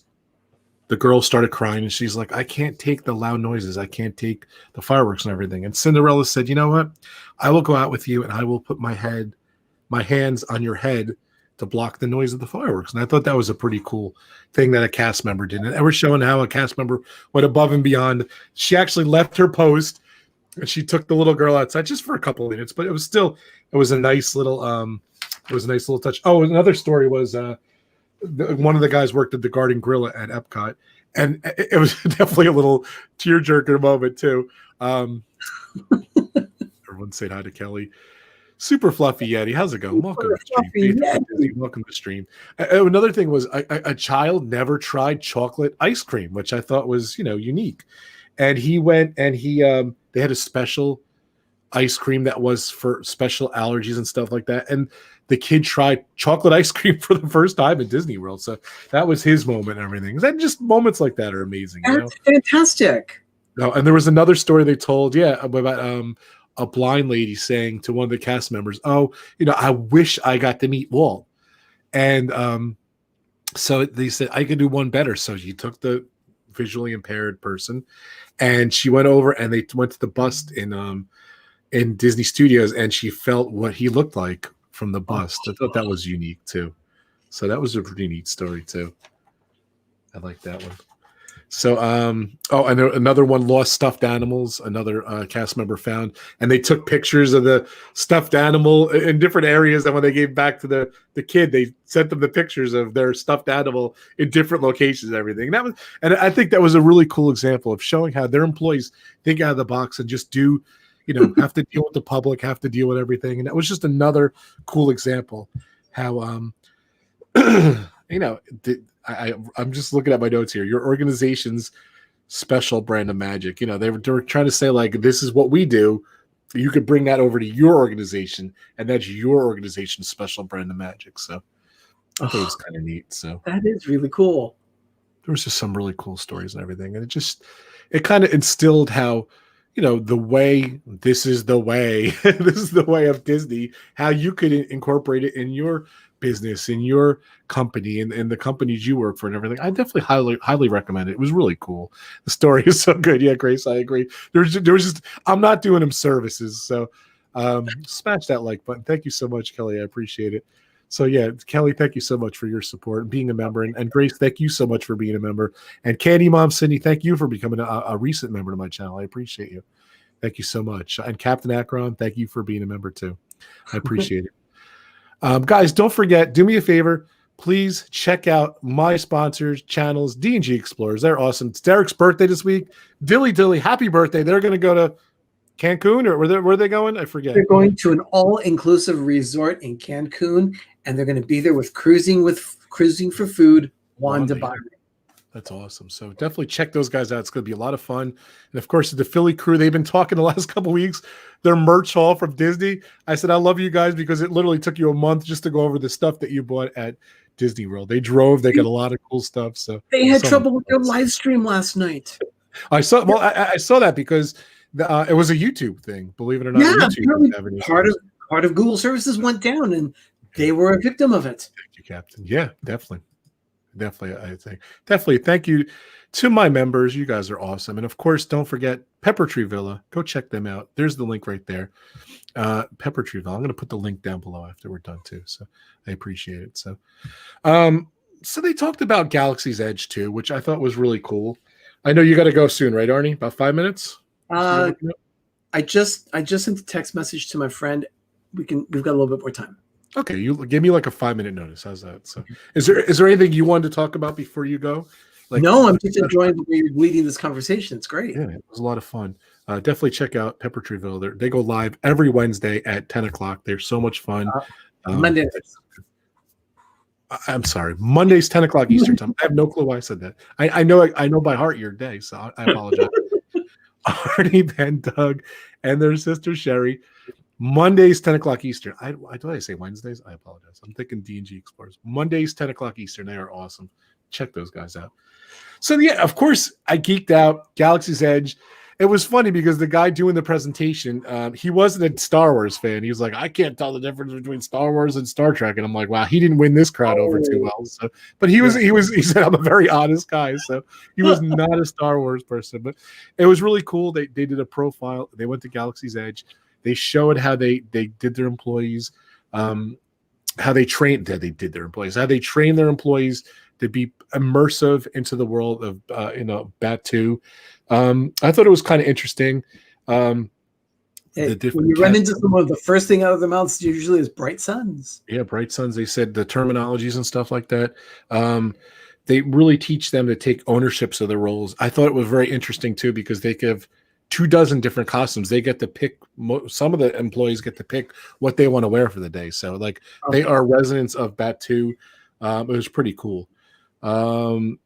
the girl started crying and she's like, I can't take the loud noises. I can't take the fireworks and everything. And Cinderella said, you know what? I will go out with you and I will put my hands on your head to block the noise of the fireworks. And I thought that was a pretty cool thing that a cast member did. And we're showing how a cast member went above and beyond. She actually left her post and she took the little girl outside just for a couple of minutes, but it was a nice little touch. Oh, another story was, one of the guys worked at the Garden Grill at Epcot, and it was definitely a little tearjerker moment too. Everyone say hi to Kelly. Super Fluffy Yeti, how's it going? Welcome to stream. Welcome to stream. Another thing was a child never tried chocolate ice cream, which I thought was unique. And he went and they had a special ice cream that was for special allergies and stuff like that. And the kid tried chocolate ice cream for the first time at Disney World. So that was his moment and everything. That just moments like that are amazing. That's fantastic. No, and there was another story they told, about a blind lady saying to one of the cast members, I wish I got to meet Walt. And so they said, I could do one better. So she took the visually impaired person, and she went over and they went to the bust in Disney Studios, and she felt what he looked like from the bust. I thought that was unique too. So that was a pretty neat story too. I like that one. So, and another one, lost stuffed animals. Another cast member found, and they took pictures of the stuffed animal in different areas. And when they gave back to the kid, they sent them the pictures of their stuffed animal in different locations and everything. And I think that was a really cool example of showing how their employees think out of the box and just do, have to deal with the public, have to deal with everything. And that was just another cool example how, I'm just looking at my notes here. Your organization's special brand of magic. They were trying to say, like, this is what we do. You could bring that over to your organization, and that's your organization's special brand of magic. So I thought it was kind of neat. So that is really cool. There was just some really cool stories and everything. And it kind of instilled how, the way, this is the way of Disney, how you could incorporate it in your business, in your company, and the companies you work for and everything. I definitely highly recommend it. It was really cool. The story is so good. Yeah, Grace, I agree. There was just I'm not doing them services. So smash that like button. Thank you so much, Kelly. I appreciate it. So yeah, Kelly, thank you so much for your support and being a member. And Grace, thank you so much for being a member. And Candy Mom Cindy, thank you for becoming a recent member to my channel. I appreciate you. Thank you so much. And Captain Akron, thank you for being a member too. I appreciate it. Guys, don't forget, do me a favor. Please check out my sponsors' channels, D&G Explorers. They're awesome. It's Derek's birthday this week. Dilly, happy birthday. They're going to go to Cancun, or where are they going? I forget. They're going to an all-inclusive resort in Cancun, and they're going to be there with cruising for food, Wanda Byron. That's awesome. So definitely check those guys out. It's going to be a lot of fun. And of course, the Philly crew, they've been talking the last couple of weeks, their merch haul from Disney. I said, I love you guys because it literally took you a month just to go over the stuff that you bought at Disney World. They drove, they got a lot of cool stuff. So they had trouble with their live stream last night. I saw that because it was a YouTube thing, believe it or not. Yeah, YouTube part of Google services went down, and they were a victim of it. Thank you, Captain. Yeah, definitely. I think definitely thank you to my members. You guys are awesome. And of course, don't forget Pepper Tree Villa. Go check them out. There's the link right there. Pepper Tree Villa. I'm going to put the link down below after we're done too. So I appreciate it. So, so they talked about Galaxy's Edge too, which I thought was really cool. I know you got to go soon, right, Arnie? About 5 minutes? I just sent a text message to my friend. We've got a little bit more time. Okay, you give me like a 5-minute notice. How's that? So, is there anything you wanted to talk about before you go? No, I'm just enjoying the way you're leading this conversation. It's great. Yeah, it was a lot of fun. Definitely check out Pepper Tree Villa. They go live every Wednesday at 10 o'clock. They're so much fun. Monday. I'm sorry, Mondays 10 o'clock Eastern time. I have no clue why I said that. I know by heart your day, so I apologize. Arnie, Ben, Doug, and their sister Sherry. Mondays 10 o'clock Eastern. Did I say Wednesdays? I apologize. I'm thinking D&G Explorers. Mondays 10 o'clock Eastern. They are awesome. Check those guys out. So yeah, of course, I geeked out. Galaxy's Edge. It was funny because the guy doing the presentation, he wasn't a Star Wars fan. He was like, I can't tell the difference between Star Wars and Star Trek. And I'm like, wow, he didn't win this crowd over too well. So, but he said, I'm a very honest guy. So he was not a Star Wars person, but it was really cool. They did a profile. They went to Galaxy's Edge. They showed how they did their employees, how they trained their employees to be immersive into the world of Batu. I thought it was kind of interesting. When you run into someone, the first thing out of their mouths usually is bright suns. Yeah, bright suns. They said the terminologies and stuff like that. They really teach them to take ownerships of their roles. I thought it was very interesting too because they give 24 different costumes. They get to pick. Some of the employees get to pick what they want to wear for the day. So they are residents of Batu. It was pretty cool. I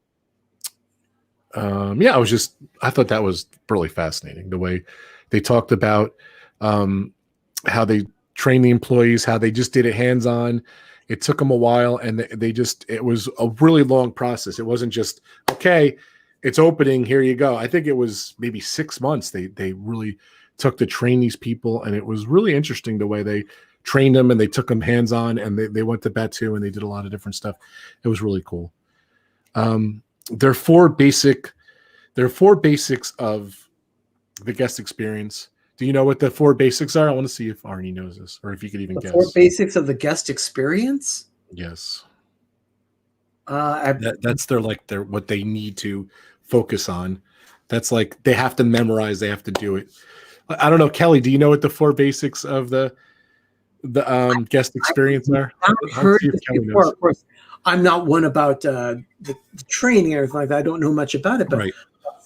thought that was really fascinating the way they talked about how they train the employees, how they just did it hands-on. It took them a while, and it was a really long process. It wasn't just, okay, it's opening, here you go. I think it was maybe 6 months they really took to train these people, and it was really interesting the way they trained them, and they took them hands-on, and they went to Batu, and they did a lot of different stuff. It was really cool. There are 4 basic There are 4 basics of the guest experience. Do you know what the 4 basics are? I want to see if Arnie knows this, or if you could even The guess. 4 basics of the guest experience. Yes. Uh, That's their what they need to focus on. That's like they have to memorize. They have to do it. I don't know, Kelly. Do you know what the 4 basics of the guest experience are? I've heard this before. Of course, I'm not one about the training or anything like that. I don't know much about it, but Right.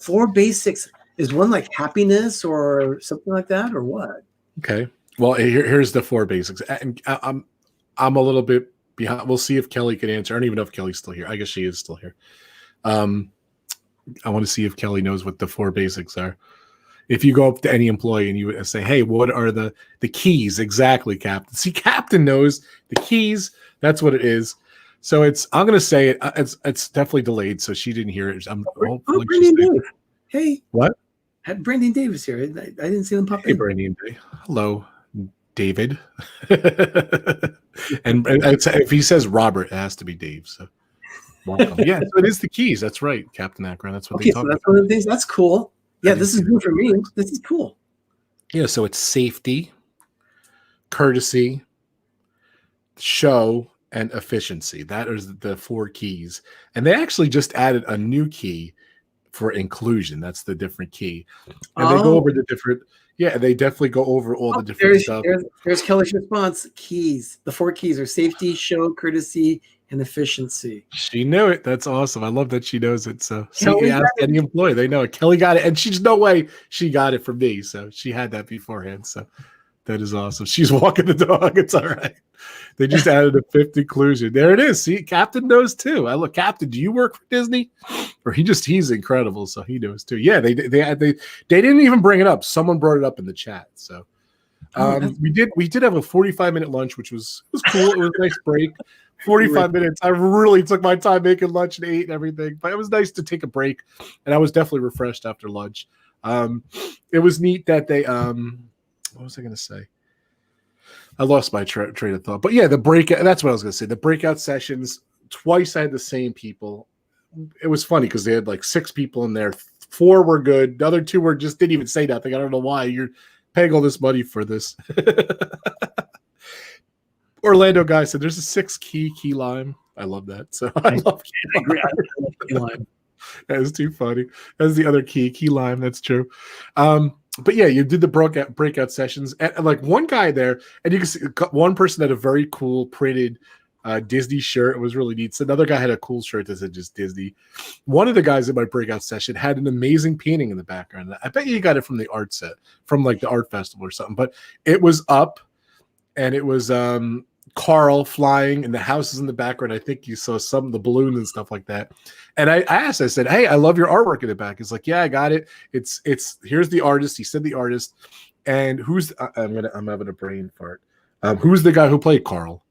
4 basics is one like happiness or something like that, or what? Okay. Well, here's the 4 basics. And I'm a little bit behind. We'll see if Kelly can answer. I don't even know if Kelly's still here. I guess she is still here. I want to see if Kelly knows what the 4 basics are. If you go up to any employee and you say, "Hey, what are the keys?" Exactly, Captain. See, Captain knows the keys. That's what it is. So I'm going to say it. It's definitely delayed, so she didn't hear it. Brandon Davis. Hey. What? Brandon Davis here. I didn't see him pop in. Hey, Brandon. Hello, David. and if he says Robert, it has to be Dave. So welcome. Yeah, so it is the keys. That's right, Captain Akron. That's what they talk about. That's one of the things. That's cool. Yeah, this is new for me. This is cool. Yeah, so it's safety, courtesy, show, and efficiency. That is the 4 keys. And they actually just added a new key for inclusion. That's the different key. And they go over the different, they definitely go over all the different stuff. There's Kelly's response. Keys. The 4 keys are safety, show, courtesy, and efficiency. She knew it. That's awesome. I love that she knows it. So ask any employee, they know it. Kelly got it, and she's no way she got it from me. So she had that beforehand. So that is awesome. She's walking the dog. It's all right. They just added a 5th inclusion. There it is. See, Captain knows too. Captain, do you work for Disney? Or he's incredible, so he knows too. Yeah, they didn't even bring it up. Someone brought it up in the chat. So we did have a 45-minute lunch, which was cool. It was a nice break. 45 minutes. I really took my time making lunch and ate and everything, but it was nice to take a break, and I was definitely refreshed after lunch. It was neat that they what was I going to say? I lost my train of thought, but yeah, the breakout. That's what I was going to say. The breakout sessions. Twice I had the same people. It was funny because they had like 6 people in there. 4 were good. The other 2 were just didn't even say nothing. I don't know why you're paying all this money for this. Orlando guy said there's a 6 key lime. I love that. So I love key lime. That is too funny. That's the other key lime. That's true. But yeah, you did the breakout sessions, and like one guy there, and you can see one person had a very cool printed Disney shirt. It was really neat. So another guy had a cool shirt that said just Disney. One of the guys in my breakout session had an amazing painting in the background. I bet you got it from the art set, from like the art festival or something. But it was up, and it was Carl flying, and the house is in the background. I think you saw some of the balloons and stuff like that. And I asked, I said, "Hey, I love your artwork in the back." He's like, "Yeah, I got it. It's here's the artist." He said the artist, and who's I'm having a brain fart. Who's the guy who played Carl?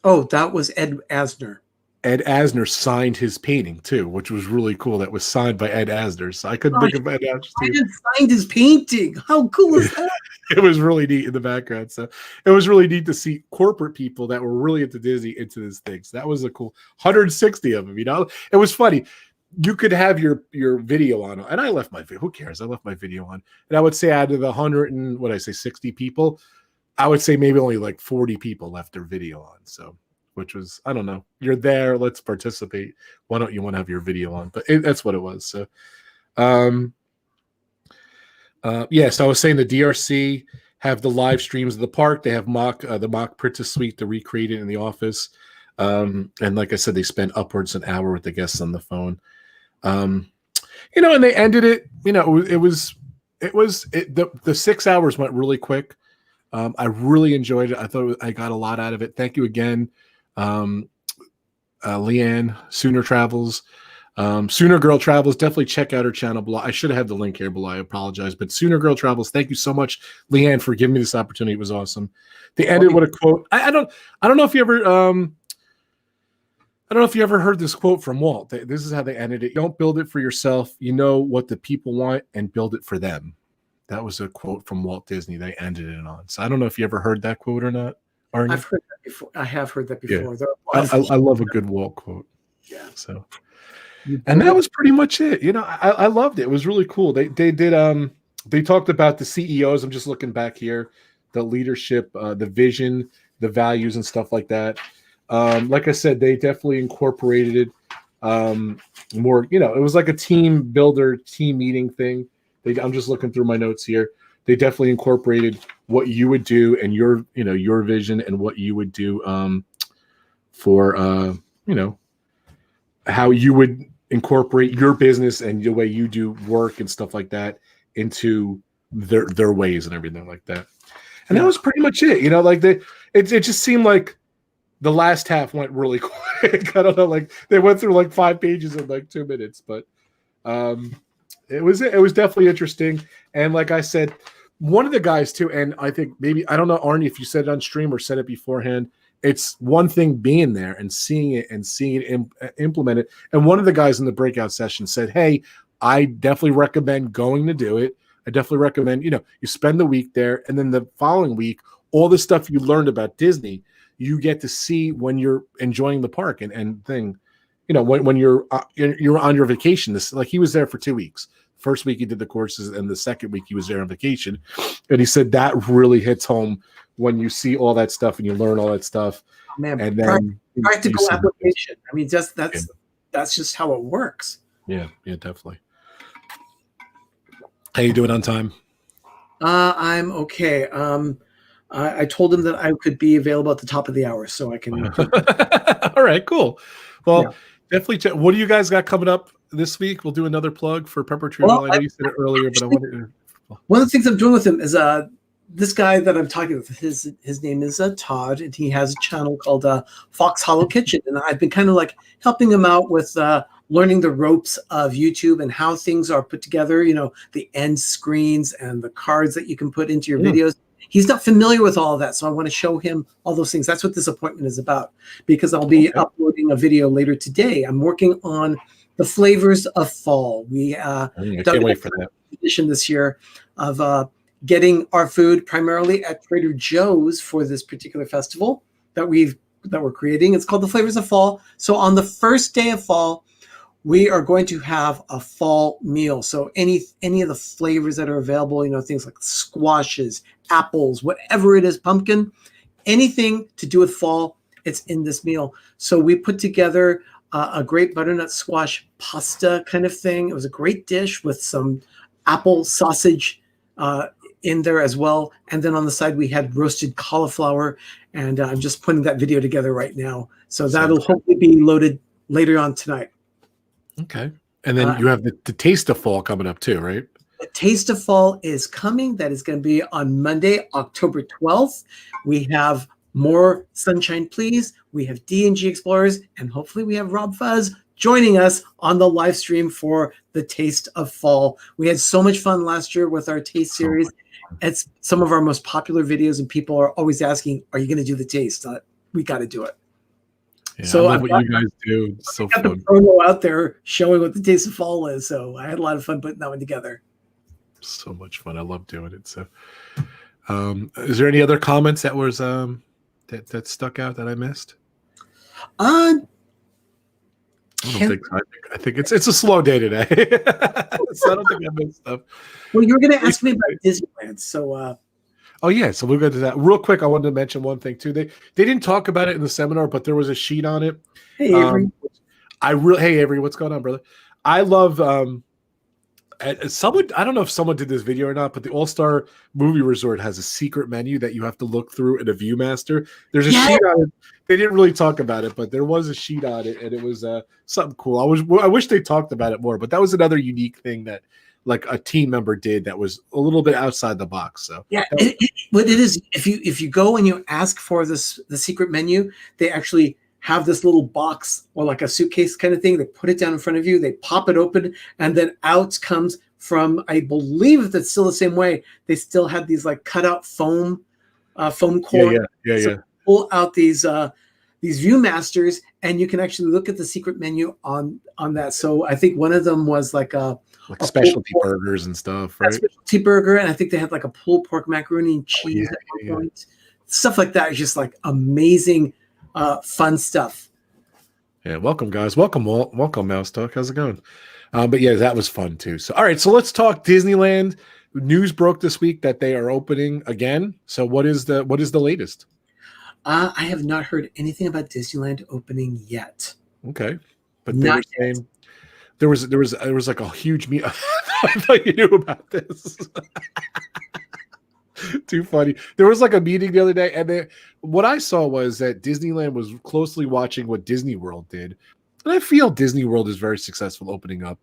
Oh, that was Ed Asner. Ed Asner signed his painting too, which was really cool. That was signed by Ed Asner. So I couldn't think of Ed Asner. Ed signed his painting. How cool is that? It was really neat in the background. So it was really neat to see corporate people that were really into Disney into this thing. So that was a cool 160 of them. You know, it was funny. You could have your video on, and I left my video. Who cares? I left my video on, and I would say out of the 60 people, I would say maybe only like 40 people left their video on. So, which was, I don't know, you're there, let's participate. Why don't you want to have your video on? But that's what it was. So, so I was saying the DRC have the live streams of the park. They have the mock Princess Suite to recreate it in the office. And like I said, they spent upwards an hour with the guests on the phone. And they ended it, the 6 hours went really quick. I really enjoyed it. I thought I got a lot out of it. Thank you again, LeAnn, Sooner Travels. Sooner Girl Travels. Definitely check out her channel below. I should have had the link here below. I apologize. But Sooner Girl Travels, thank you so much, LeAnn, for giving me this opportunity. It was awesome. They ended with a quote. I don't know if you ever heard this quote from Walt. This is how they ended it. Don't build it for yourself. You know what the people want, and build it for them. That was a quote from Walt Disney. They ended it on. So I don't know if you ever heard that quote or not, Arnie. I've heard that before. I have heard that before. Yeah. I love a good Walt quote. Yeah. So And that was pretty much it. I loved it. It was really cool. They did they talked about the CEOs. I'm just looking back here, the leadership, the vision, the values, and stuff like that. Like I said, they definitely incorporated more. It was like a team builder, team meeting thing. I'm just looking through my notes here. They definitely incorporated what you would do and your vision and what you would do for how you would incorporate your business and the way you do work and stuff like that into their ways and everything like that. And that was pretty much it. It just seemed like the last half went really quick. I don't know, like they went through like 5 pages in like 2 minutes, but it was definitely interesting. And like I said, one of the guys too, and I think maybe, I don't know, Arnie, if you said it on stream or said it beforehand, it's one thing being there and seeing it implemented. And one of the guys in the breakout session said, hey, I definitely recommend going to do it. I definitely recommend, you spend the week there, and then the following week, all the stuff you learned about Disney, you get to see when you're enjoying the park and thing, when you're on your vacation. This, like, he was there for 2 weeks. First week he did the courses, and the second week he was there on vacation. And he said that really hits home when you see all that stuff and you learn all that stuff. Oh, man, and then practical application. I mean, that's just how it works. Yeah, definitely. How you doing on time? I'm okay. I told him that I could be available at the top of the hour, so I can. All right, cool. Well, definitely. What do you guys got coming up this week? We'll do another plug for Pepper Tree. I know you said it earlier, but I wanted to. One of the things I'm doing with him is this guy that I'm talking with. His name is Todd, and he has a channel called Fox Hollow Kitchen, and I've been kind of like helping him out with learning the ropes of YouTube and how things are put together. The end screens and the cards that you can put into your videos. He's not familiar with all of that, so I want to show him all those things. That's what this appointment is about, because I'll be uploading a video later today. I'm working on the flavors of fall. We I can't wait for that edition this year of getting our food primarily at Trader Joe's for this particular festival that we're creating. It's called the Flavors of Fall. So on the first day of fall, we are going to have a fall meal. So any of the flavors that are available, things like squashes, apples, whatever it is, pumpkin, anything to do with fall, it's in this meal. So we put together a great butternut squash pasta kind of thing. It was a great dish with some apple sausage in there as well. And then on the side, we had roasted cauliflower. And I'm just putting that video together right now. So that'll hopefully be loaded later on tonight. Okay. And then you have the Taste of Fall coming up too, right? The Taste of Fall is coming. That is going to be on Monday, October 12th. We have more Sunshine Please. We have D&G Explorers. And hopefully we have Rob Fuzz joining us on the live stream for the Taste of Fall. We had so much fun last year with our taste series. It's some of our most popular videos, and people are always asking, are you going to do the taste? We got to do it. Yeah, so I love what you guys do. It's so got fun. the promo out there showing what the Taste of Fall is. So I had a lot of fun putting that one together. So much fun. I love doing it. So is there any other comments that was that stuck out that I missed? I think it's a slow day today. So I don't think I missed stuff. Well, you were going to ask me about Disneyland, so oh yeah, so we'll go to that real quick. I wanted to mention one thing too. They didn't talk about it in the seminar, but there was a sheet on it. Hey Avery, hey Avery, what's going on, brother? I love someone. I don't know if someone did this video or not, but the All-Star Movie Resort has a secret menu that you have to look through in a ViewMaster. There's a sheet on it. They didn't really talk about it, but there was a sheet on it, and it was something cool. I wish they talked about it more, but that was another unique thing that like a team member did that was a little bit outside the box. So what it is, if you go and you ask for the secret menu, they actually have this little box or like a suitcase kind of thing. They put it down in front of you, they pop it open, and then out comes from, I believe that's still the same way, they still had these like cutout foam core. Yeah. Pull out these ViewMasters, and you can actually look at the secret menu on that. So I think one of them was like a specialty burgers and stuff, right? Specialty burger, and I think they had like a pulled pork macaroni and cheese at one point. Stuff like that is just like amazing, fun stuff. Yeah, welcome guys. Welcome Walt. Welcome Mouse Talk. How's it going? But yeah, that was fun too. So all right, so let's talk Disneyland. News broke this week that they are opening again. So what is the latest? I have not heard anything about Disneyland opening yet. Okay, but they were saying there was like a huge meet. I thought you knew about this. Too funny. There was like a meeting the other day, and what I saw was that Disneyland was closely watching what Disney World did, and I feel Disney World is very successful opening up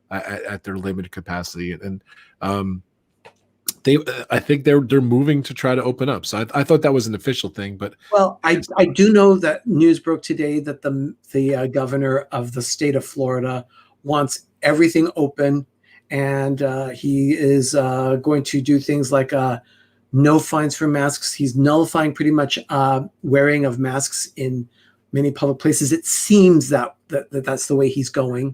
at their limited capacity, and I think they're moving to try to open up. So I thought that was an official thing, but well, I do know that news broke today that the governor of the state of Florida wants everything open, and he is going to do things like no fines for masks. He's nullifying pretty much wearing of masks in many public places. It seems that's the way he's going.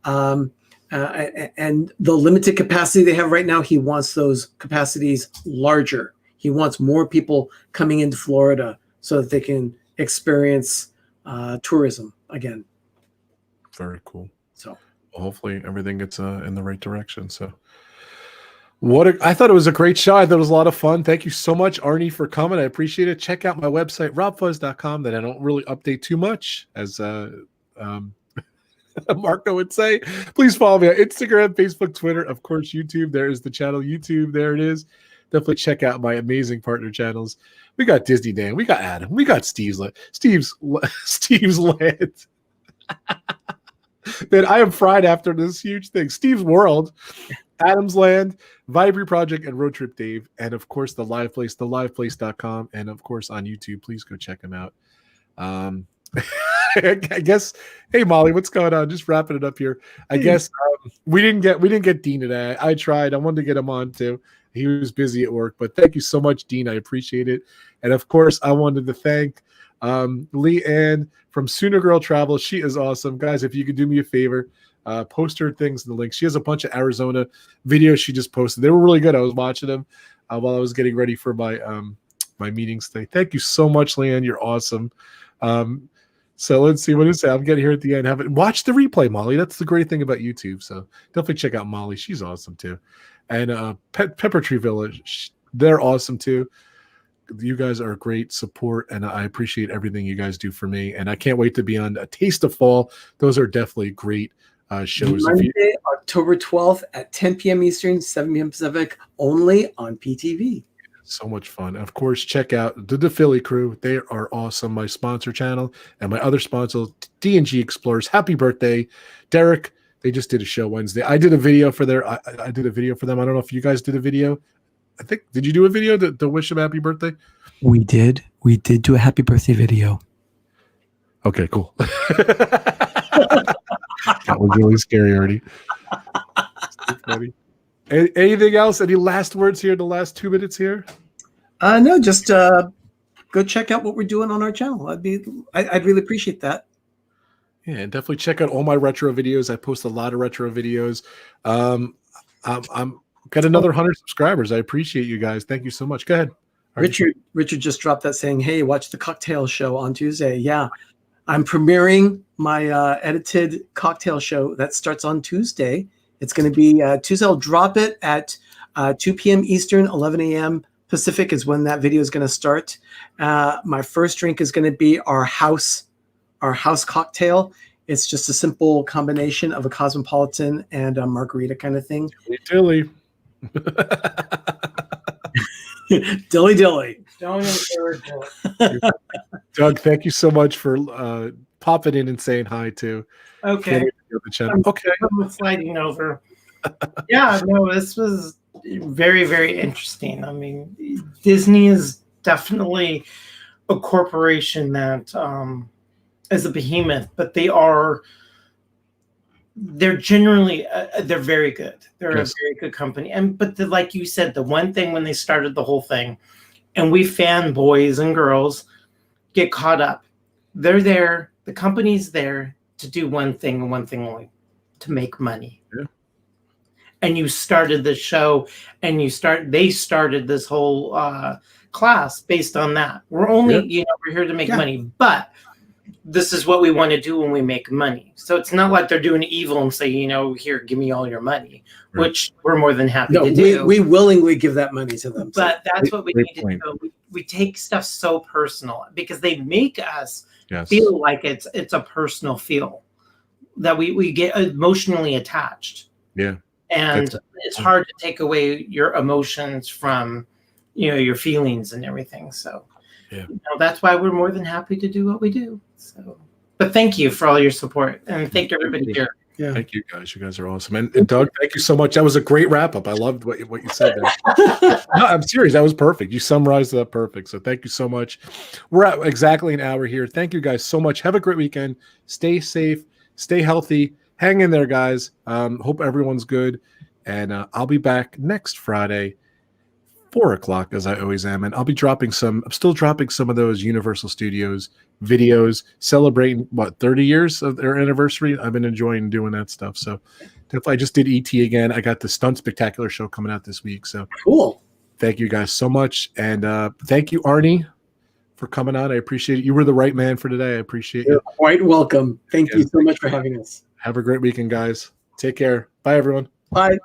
And the limited capacity they have right now, he wants those capacities larger. He wants more people coming into Florida so that they can experience tourism again. Very cool. So well, hopefully everything gets in the right direction. So I thought it was a great show. I thought it was a lot of fun. Thank you so much, Arnie, for coming. I appreciate it. Check out my website, robfuzz.com, that I don't really update too much, as Marco would say. Please follow me on Instagram, Facebook, Twitter, of course, YouTube. There is the channel, YouTube. There it is. Definitely check out my amazing partner channels. We got Disney Dan. We got Adam. We got Steve's Land. Man, I am fried after this huge thing. Steve's World, Adam's Land, Vibrey Project, and Road Trip Dave. And of course, the Live Place, theliveplace.com. And of course, on YouTube. Please go check them out. I guess, hey Molly, what's going on? Just wrapping it up here. I guess we didn't get Dean today. I tried. I wanted to get him on too. He was busy at work, but thank you so much, Dean. I appreciate it. And of course, I wanted to thank LeAnn from Sooner Girl Travel. She is awesome. Guys, if you could do me a favor, post her things in the link. She has a bunch of Arizona videos she just posted. They were really good. I was watching them while I was getting ready for my my meetings today. Thank you so much, LeAnn. You're awesome. So let's see what it is. I'm getting here at the end. Watch the replay, Molly. That's the great thing about YouTube. So definitely check out Molly. She's awesome too. And Pepper Tree Village, they're awesome too. You guys are a great support, and I appreciate everything you guys do for me. And I can't wait to be on A Taste of Fall. Those are definitely great shows. Monday, October 12th at 10 p.m. Eastern, 7 p.m. Pacific, only on PTV. So much fun. Of course, check out the Philly crew. They are awesome. My sponsor channel and my other sponsor, D&G Explorers. Happy birthday, Derek. They just did a show Wednesday. I did a video for I did a video for them. I don't know if you guys did a video. I think, did you do a video to wish them happy birthday? We did. We did do a happy birthday video. Okay, cool. That was really scary already. Funny. Anything else? Any last words here? The last 2 minutes here? No, just go check out what we're doing on our channel. I'd really appreciate that. Yeah, and definitely check out all my retro videos. I post a lot of retro videos. I'm got another 100 subscribers. I appreciate you guys. Thank you so much. Go ahead. Richard just dropped that saying, "Hey, watch the cocktail show on Tuesday." Yeah, I'm premiering my edited cocktail show that starts on Tuesday. It's going to be Tuesday. I'll drop it at 2 p.m. Eastern, 11 a.m. Pacific is when that video is going to start. My first drink is going to be our house cocktail. It's just a simple combination of a cosmopolitan and a margarita kind of thing. Dilly. Dilly dilly. Don't encourage it. Doug, thank you so much for popping in and saying hi too. Okay. Okay. I'm sliding over. Yeah, no, this was very, very interesting. I mean, Disney is definitely a corporation that is a behemoth, but they're generally they're very good. They're Yes. a very good company. But like you said, the one thing when they started the whole thing, and we fanboys and girls get caught up. They're there. The company's there to do one thing and one thing only, to make money. Yeah. And you started the show, and they started this whole class based on that. We're only, we're here to make money, but this is what we want to do when we make money. So it's not like they're doing evil and say, here, give me all your money, Right. which we're more than happy No, to do. we willingly give that money to them. But that's what we Great need to point. do. We take stuff so personal because they make us Yes. feel like it's a personal feel that we get emotionally attached. Yeah. And it's hard to take away your emotions from, your feelings and everything. So Yeah. that's why we're more than happy to do what we do. So, but thank you for all your support, and thank everybody here. Yeah. Thank you guys. You guys are awesome. And Doug, thank you so much. That was a great wrap up. I loved what you said there. No, I'm serious. That was perfect. You summarized that perfect. So thank you so much. We're at exactly an hour here. Thank you guys so much. Have a great weekend. Stay safe. Stay healthy. Hang in there, guys. Hope everyone's good. And I'll be back next Friday, 4:00, as I always am. And I'm still dropping some of those Universal Studios videos celebrating 30 years of their anniversary. I've been enjoying doing that stuff. So definitely, I just did ET again. I got the Stunt Spectacular show coming out this week. So Cool. thank you guys so much. And thank you, Arnie, for coming on. I appreciate it. You were the right man for today. I appreciate You're you. quite welcome. Thank you so much for having us. Have a great weekend, guys. Take care. Bye, everyone. Bye.